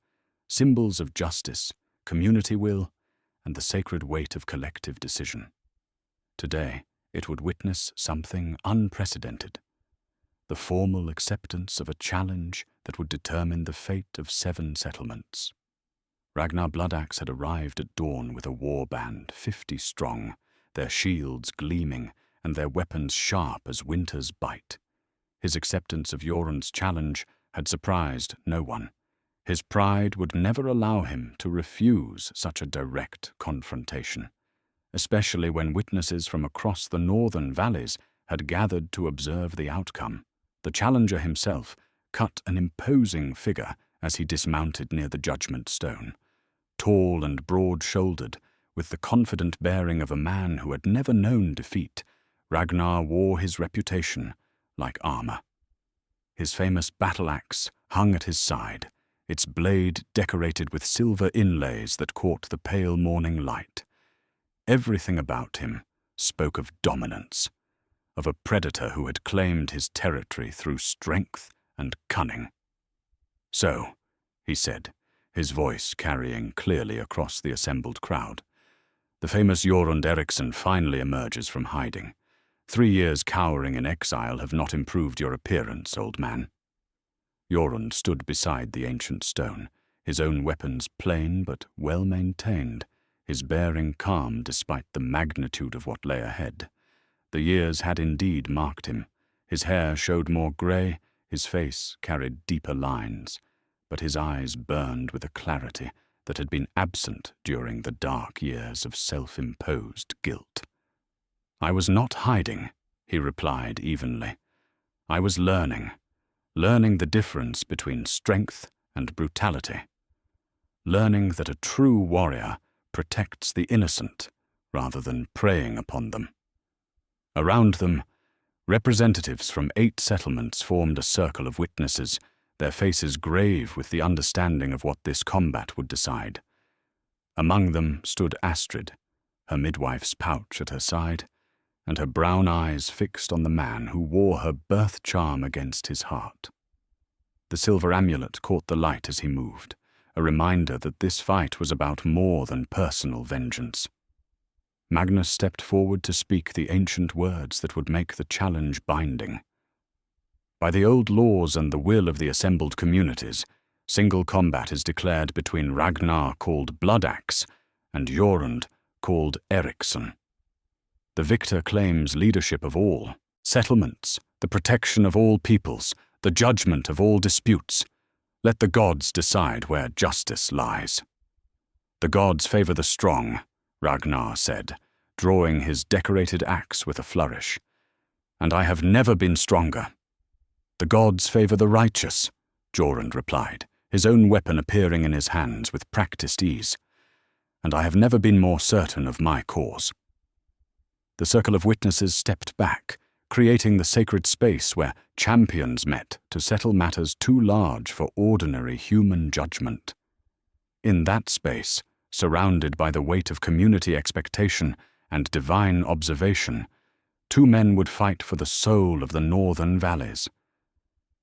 symbols of justice, community will, and the sacred weight of collective decision. Today, it would witness something unprecedented, the formal acceptance of a challenge that would determine the fate of 7 settlements. Ragnar Bloodaxe had arrived at dawn with a war band 50 strong, their shields gleaming and their weapons sharp as winter's bite. His acceptance of Jorund's challenge had surprised no one. His pride would never allow him to refuse such a direct confrontation, especially when witnesses from across the northern valleys had gathered to observe the outcome. The challenger himself cut an imposing figure as he dismounted near the judgment stone, tall and broad-shouldered, with the confident bearing of a man who had never known defeat, Ragnar wore his reputation like armor. His famous battle-axe hung at his side, its blade decorated with silver inlays that caught the pale morning light. Everything about him spoke of dominance, of a predator who had claimed his territory through strength and cunning. "So," he said, his voice carrying clearly across the assembled crowd, "the famous Jorund Eriksson finally emerges from hiding. 3 years cowering in exile have not improved your appearance, old man." Jorund stood beside the ancient stone, his own weapons plain but well-maintained, his bearing calm despite the magnitude of what lay ahead. The years had indeed marked him. His hair showed more grey, his face carried deeper lines, but his eyes burned with a clarity that had been absent during the dark years of self-imposed guilt. "I was not hiding," he replied evenly. "I was learning the difference between strength and brutality. Learning that a true warrior protects the innocent rather than preying upon them." Around them, representatives from 8 settlements formed a circle of witnesses, their faces grave with the understanding of what this combat would decide. Among them stood Astrid, her midwife's pouch at her side, and her brown eyes fixed on the man who wore her birth charm against his heart. The silver amulet caught the light as he moved, a reminder that this fight was about more than personal vengeance. Magnus stepped forward to speak the ancient words that would make the challenge binding. By the old laws and the will of the assembled communities, single combat is declared between Ragnar, called Bloodaxe, and Jorund, called Eriksson. The victor claims leadership of all settlements, the protection of all peoples, the judgment of all disputes. Let the gods decide where justice lies. "The gods favor the strong," Ragnar said, drawing his decorated axe with a flourish. "And I have never been stronger." "The gods favor the righteous," Jorund replied, his own weapon appearing in his hands with practiced ease. "And I have never been more certain of my cause." The circle of witnesses stepped back, creating the sacred space where champions met to settle matters too large for ordinary human judgment. In that space, surrounded by the weight of community expectation and divine observation, 2 men would fight for the soul of the northern valleys.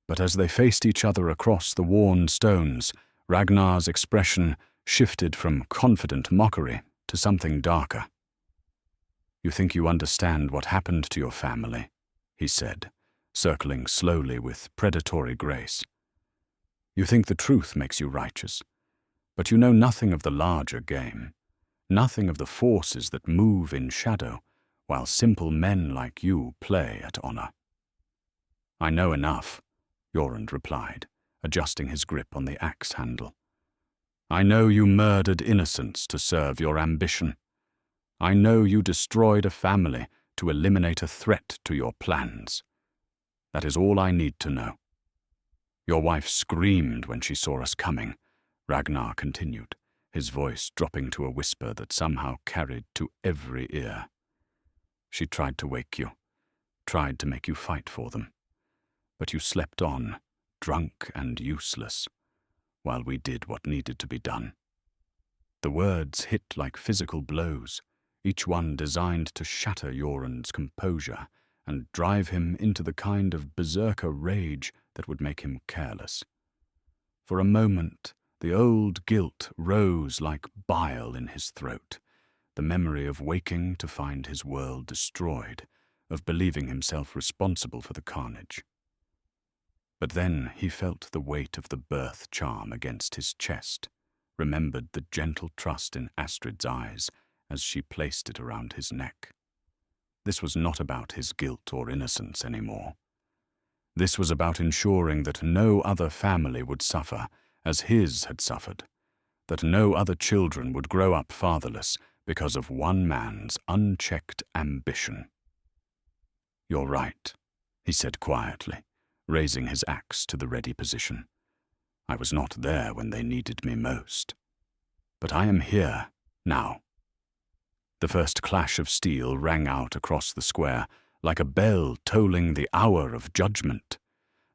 But as they faced each other across the worn stones, Ragnar's expression shifted from confident mockery to something darker. "You think you understand what happened to your family," he said, circling slowly with predatory grace. "You think the truth makes you righteous, but you know nothing of the larger game, nothing of the forces that move in shadow while simple men like you play at honor." "I know enough," Jorund replied, adjusting his grip on the axe handle. "I know you murdered innocents to serve your ambition. I know you destroyed a family to eliminate a threat to your plans. That is all I need to know." "Your wife screamed when she saw us coming," Ragnar continued, his voice dropping to a whisper that somehow carried to every ear. "She tried to wake you, tried to make you fight for them. But you slept on, drunk and useless, while we did what needed to be done." The words hit like physical blows, each one designed to shatter Jorund's composure and drive him into the kind of berserker rage that would make him careless. For a moment, the old guilt rose like bile in his throat, the memory of waking to find his world destroyed, of believing himself responsible for the carnage. But then he felt the weight of the birth charm against his chest, remembered the gentle trust in Astrid's eyes as she placed it around his neck. This was not about his guilt or innocence anymore. This was about ensuring that no other family would suffer as his had suffered, that no other children would grow up fatherless because of one man's unchecked ambition. "You're right," he said quietly, raising his axe to the ready position. "I was not there when they needed me most." but I am here, now." The first clash of steel rang out across the square, like a bell tolling the hour of judgment.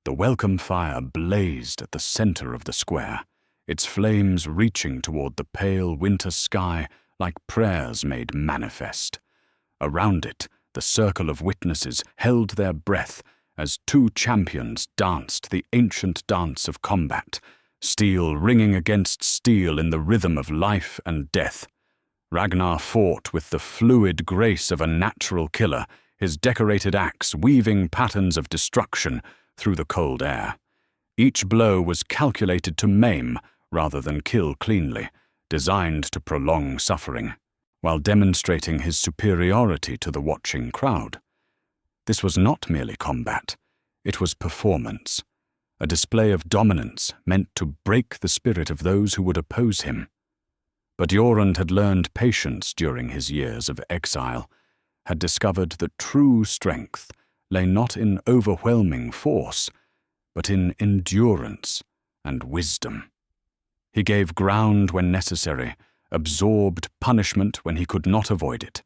The welcome fire blazed at the center of the square, its flames reaching toward the pale winter sky like prayers made manifest. Around it, the circle of witnesses held their breath as two champions danced the ancient dance of combat, steel ringing against steel in the rhythm of life and death. Ragnar fought with the fluid grace of a natural killer, his decorated axe weaving patterns of destruction through the cold air. Each blow was calculated to maim rather than kill cleanly, designed to prolong suffering, while demonstrating his superiority to the watching crowd. This was not merely combat, it was performance, a display of dominance meant to break the spirit of those who would oppose him. But Jorund had learned patience during his years of exile, had discovered that true strength lay not in overwhelming force, but in endurance and wisdom. He gave ground when necessary, absorbed punishment when he could not avoid it,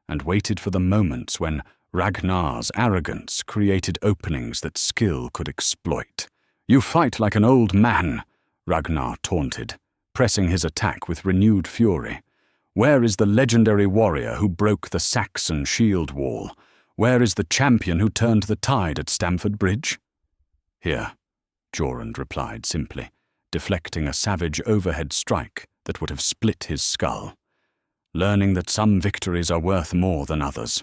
and waited for the moments when Ragnar's arrogance created openings that skill could exploit. "You fight like an old man," Ragnar taunted, pressing his attack with renewed fury. "Where is the legendary warrior who broke the Saxon shield wall? Where is the champion who turned the tide at Stamford Bridge?" "Here," Jorund replied simply, deflecting a savage overhead strike that would have split his skull, learning that some victories are worth more than others.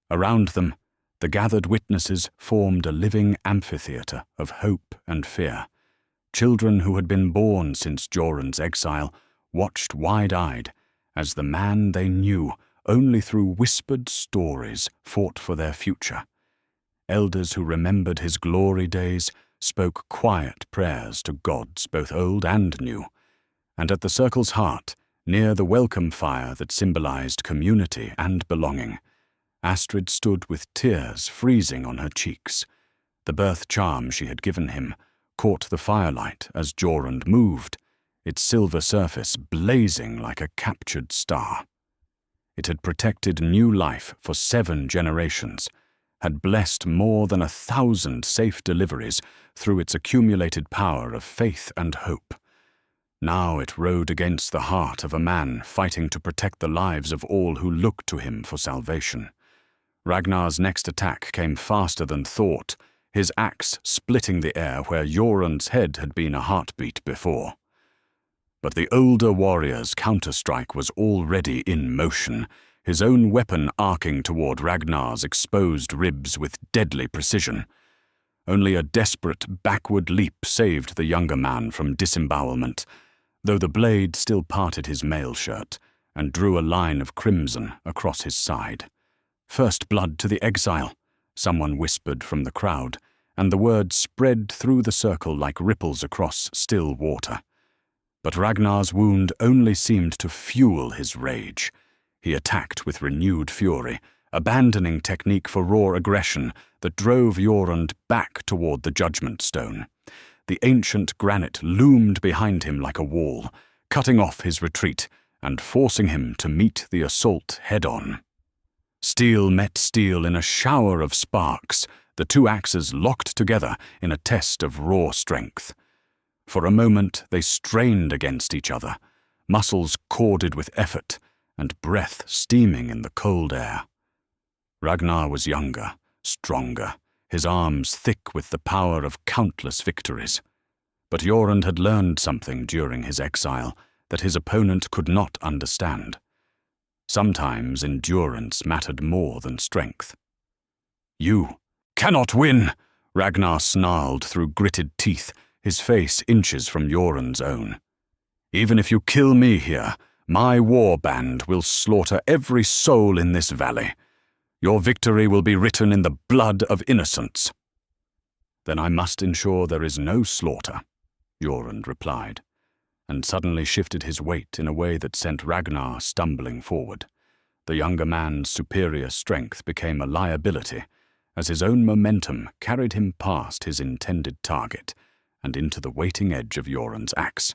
Around them, the gathered witnesses formed a living amphitheater of hope and fear. Children who had been born since Jorund's exile watched wide-eyed as the man they knew only through whispered stories fought for their future. Elders who remembered his glory days spoke quiet prayers to gods both old and new, and at the circle's heart, near the welcome fire that symbolized community and belonging, Astrid stood with tears freezing on her cheeks. The birth charm she had given him caught the firelight as Jorund moved, its silver surface blazing like a captured star. It had protected new life for 7 generations, had blessed more than 1,000 safe deliveries through its accumulated power of faith and hope. Now it rode against the heart of a man fighting to protect the lives of all who looked to him for salvation. Ragnar's next attack came faster than thought, his axe splitting the air where Jorund's head had been a heartbeat before. But the older warrior's counterstrike was already in motion, his own weapon arcing toward Ragnar's exposed ribs with deadly precision. Only a desperate backward leap saved the younger man from disembowelment, though the blade still parted his mail shirt and drew a line of crimson across his side. "First blood to the exile," someone whispered from the crowd, and the word spread through the circle like ripples across still water. But Ragnar's wound only seemed to fuel his rage. He attacked with renewed fury, abandoning technique for raw aggression that drove Jorund back toward the Judgment Stone. The ancient granite loomed behind him like a wall, cutting off his retreat and forcing him to meet the assault head-on. Steel met steel in a shower of sparks, the two axes locked together in a test of raw strength. For a moment they strained against each other, muscles corded with effort and breath steaming in the cold air. Ragnar was younger, stronger, his arms thick with the power of countless victories. But Jorund had learned something during his exile that his opponent could not understand. Sometimes endurance mattered more than strength. "You cannot win!" Ragnar snarled through gritted teeth, his face inches from Jorund's own. "Even if you kill me here, my war band will slaughter every soul in this valley. Your victory will be written in the blood of innocents." "Then I must ensure there is no slaughter," Jorund replied, and suddenly shifted his weight in a way that sent Ragnar stumbling forward. The younger man's superior strength became a liability, as his own momentum carried him past his intended target and into the waiting edge of Jorund's axe.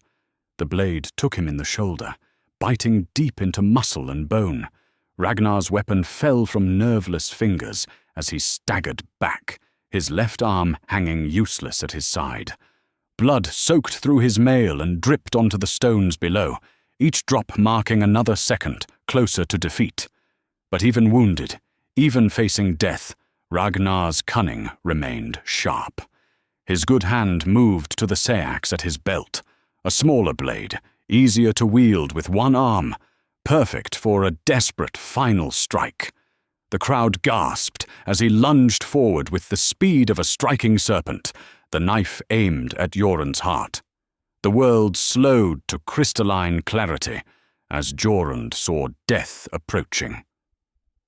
The blade took him in the shoulder, biting deep into muscle and bone. Ragnar's weapon fell from nerveless fingers as he staggered back, his left arm hanging useless at his side. Blood soaked through his mail and dripped onto the stones below, each drop marking another second closer to defeat. But even wounded, even facing death, Ragnar's cunning remained sharp. His good hand moved to the seax at his belt, a smaller blade, easier to wield with one arm, perfect for a desperate final strike. The crowd gasped as he lunged forward with the speed of a striking serpent, the knife aimed at Jorund's heart. The world slowed to crystalline clarity as Jorund saw death approaching.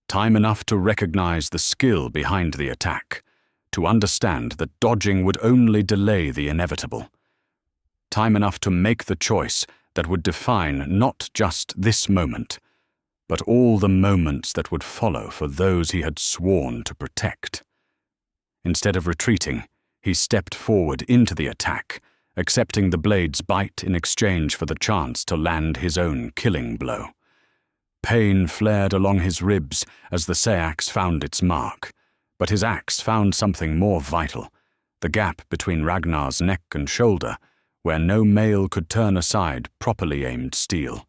Time enough to recognize the skill behind the attack, to understand that dodging would only delay the inevitable. Time enough to make the choice that would define not just this moment, but all the moments that would follow for those he had sworn to protect. Instead of retreating, he stepped forward into the attack, accepting the blade's bite in exchange for the chance to land his own killing blow. Pain flared along his ribs as the seax found its mark, but his axe found something more vital, the gap between Ragnar's neck and shoulder, where no mail could turn aside properly aimed steel.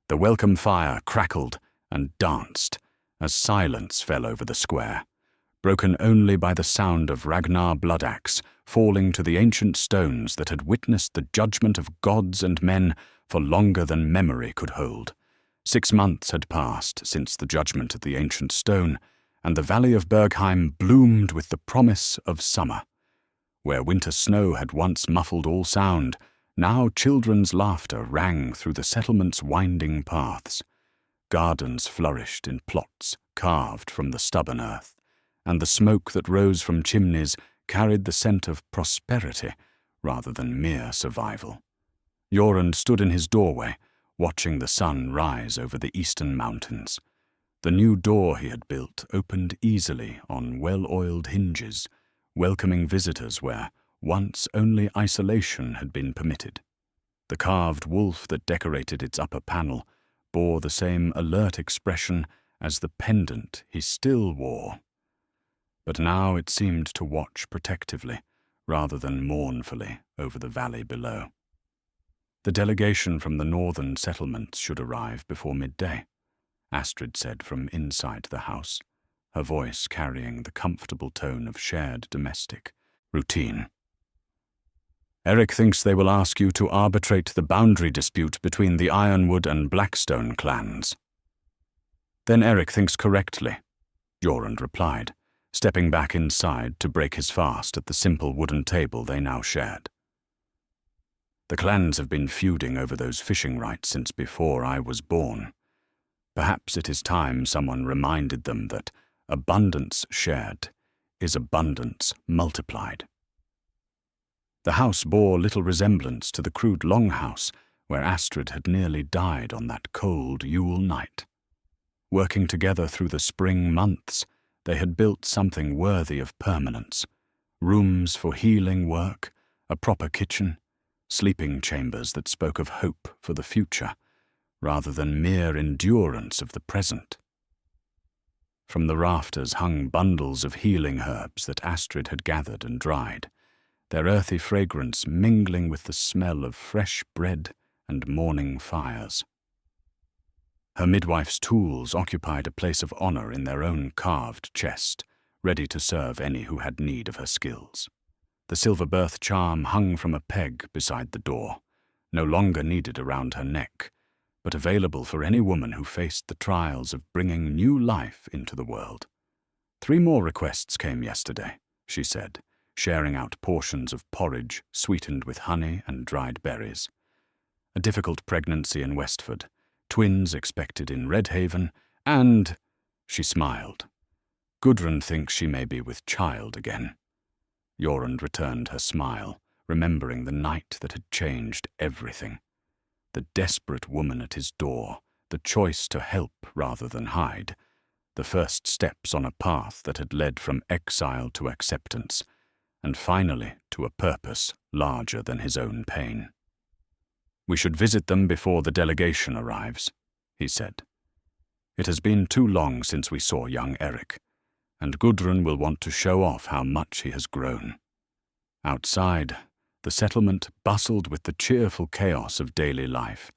The welcome fire crackled and danced as silence fell over the square, broken only by the sound of Ragnar Bloodaxe falling to the ancient stones that had witnessed the judgment of gods and men for longer than memory could hold. 6 months had passed since the judgment of the ancient stone, and the valley of Bergheim bloomed with the promise of summer. Where winter snow had once muffled all sound, now children's laughter rang through the settlement's winding paths. Gardens flourished in plots carved from the stubborn earth, and the smoke that rose from chimneys carried the scent of prosperity rather than mere survival. Jorund stood in his doorway, watching the sun rise over the eastern mountains. The new door he had built opened easily on well-oiled hinges, welcoming visitors where once only isolation had been permitted. The carved wolf that decorated its upper panel bore the same alert expression as the pendant he still wore. But now it seemed to watch protectively, rather than mournfully, over the valley below. The delegation from the northern settlements should arrive before midday, Astrid said from inside the house, her voice carrying the comfortable tone of shared domestic routine. Eric thinks they will ask you to arbitrate the boundary dispute between the Ironwood and Blackstone clans. Then Eric thinks correctly, Jorund replied, stepping back inside to break his fast at the simple wooden table they now shared. The clans have been feuding over those fishing rights since before I was born. Perhaps it is time someone reminded them that abundance shared is abundance multiplied. The house bore little resemblance to the crude longhouse where Astrid had nearly died on that cold Yule night. Working together through the spring months, they had built something worthy of permanence. Rooms for healing work, a proper kitchen, sleeping chambers that spoke of hope for the future, rather than mere endurance of the present. From the rafters hung bundles of healing herbs that Astrid had gathered and dried, their earthy fragrance mingling with the smell of fresh bread and morning fires. Her midwife's tools occupied a place of honor in their own carved chest, ready to serve any who had need of her skills. The silver birth charm hung from a peg beside the door, no longer needed around her neck, but available for any woman who faced the trials of bringing new life into the world. 3 more requests came yesterday, she said, sharing out portions of porridge sweetened with honey and dried berries. A difficult pregnancy in Westford, twins expected in Redhaven, and, she smiled, Gudrun thinks she may be with child again. Jorund returned her smile, remembering the night that had changed everything. The desperate woman at his door, the choice to help rather than hide, the first steps on a path that had led from exile to acceptance, and finally to a purpose larger than his own pain. "We should visit them before the delegation arrives," he said. "It has been too long since we saw young Eric, and Gudrun will want to show off how much he has grown." Outside, the settlement bustled with the cheerful chaos of daily life.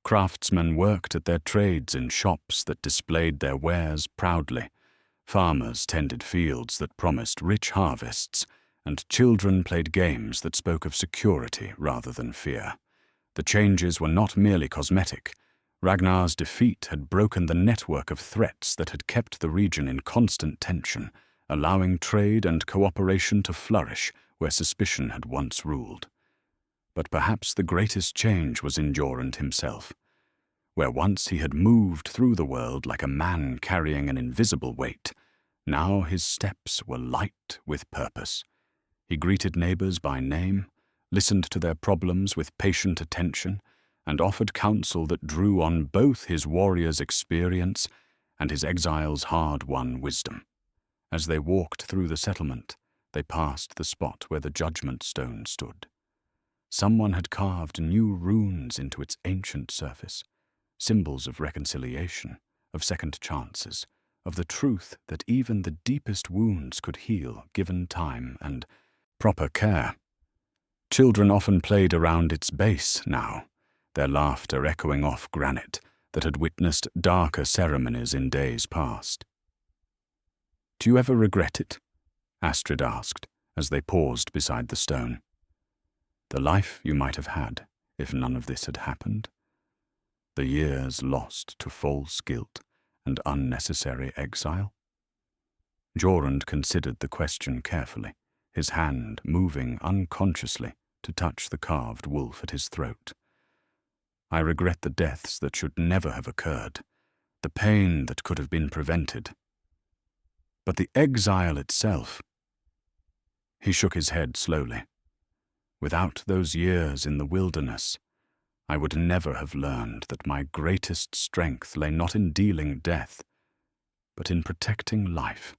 Craftsmen worked at their trades in shops that displayed their wares proudly. Farmers tended fields that promised rich harvests, and children played games that spoke of security rather than fear. The changes were not merely cosmetic. Ragnar's defeat had broken the network of threats that had kept the region in constant tension, allowing trade and cooperation to flourish where suspicion had once ruled. But perhaps the greatest change was in Jorund himself. Where once he had moved through the world like a man carrying an invisible weight, now his steps were light with purpose. He greeted neighbors by name, listened to their problems with patient attention, and offered counsel that drew on both his warrior's experience and his exile's hard-won wisdom. As they walked through the settlement, they passed the spot where the judgment stone stood. Someone had carved new runes into its ancient surface, symbols of reconciliation, of second chances, of the truth that even the deepest wounds could heal given time and proper care. Children often played around its base now, their laughter echoing off granite that had witnessed darker ceremonies in days past. "Do you ever regret it?" Astrid asked as they paused beside the stone. "The life you might have had if none of this had happened? The years lost to false guilt and unnecessary exile?" Jorund considered the question carefully, his hand moving unconsciously to touch the carved wolf at his throat. "I regret the deaths that should never have occurred, the pain that could have been prevented. But the exile itself—" He shook his head slowly. "Without those years in the wilderness, I would never have learned that my greatest strength lay not in dealing death, but in protecting life.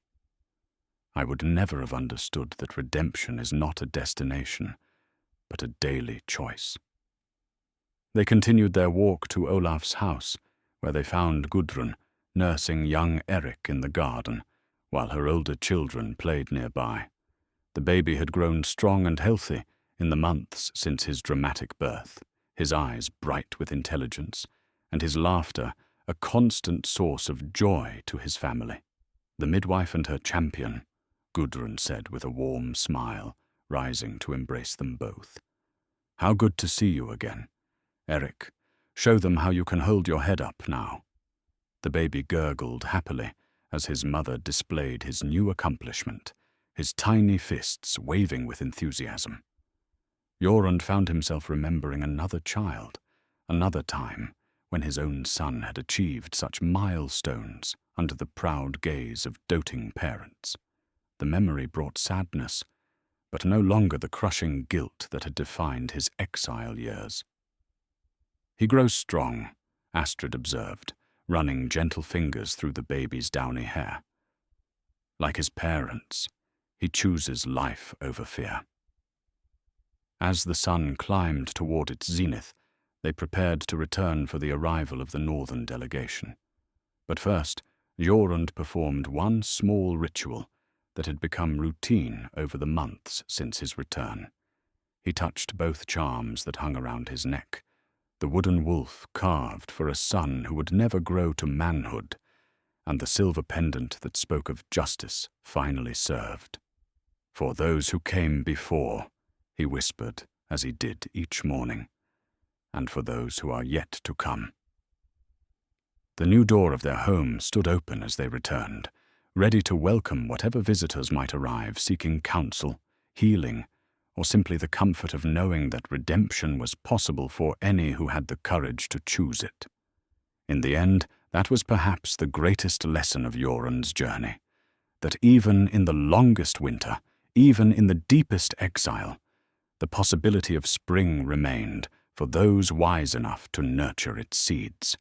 I would never have understood that redemption is not a destination, but a daily choice." They continued their walk to Olaf's house, where they found Gudrun nursing young Eric in the garden, while her older children played nearby. The baby had grown strong and healthy in the months since his dramatic birth, his eyes bright with intelligence, and his laughter a constant source of joy to his family. "The midwife and her champion," Gudrun said with a warm smile, rising to embrace them both. "How good to see you again. Eric, show them how you can hold your head up now." The baby gurgled happily as his mother displayed his new accomplishment, his tiny fists waving with enthusiasm. Jorund found himself remembering another child, another time when his own son had achieved such milestones under the proud gaze of doting parents. The memory brought sadness, but no longer the crushing guilt that had defined his exile years. "He grows strong," Astrid observed, running gentle fingers through the baby's downy hair. "Like his parents, he chooses life over fear." As the sun climbed toward its zenith, they prepared to return for the arrival of the northern delegation. But first, Jorund performed one small ritual that had become routine over the months since his return. He touched both charms that hung around his neck, the wooden wolf carved for a son who would never grow to manhood, and the silver pendant that spoke of justice finally served. "For those who came before," he whispered as he did each morning, "and for those who are yet to come." The new door of their home stood open as they returned, ready to welcome whatever visitors might arrive seeking counsel, healing, or simply the comfort of knowing that redemption was possible for any who had the courage to choose it. In the end, that was perhaps the greatest lesson of Jorund's journey, that even in the longest winter, even in the deepest exile, the possibility of spring remained for those wise enough to nurture its seeds.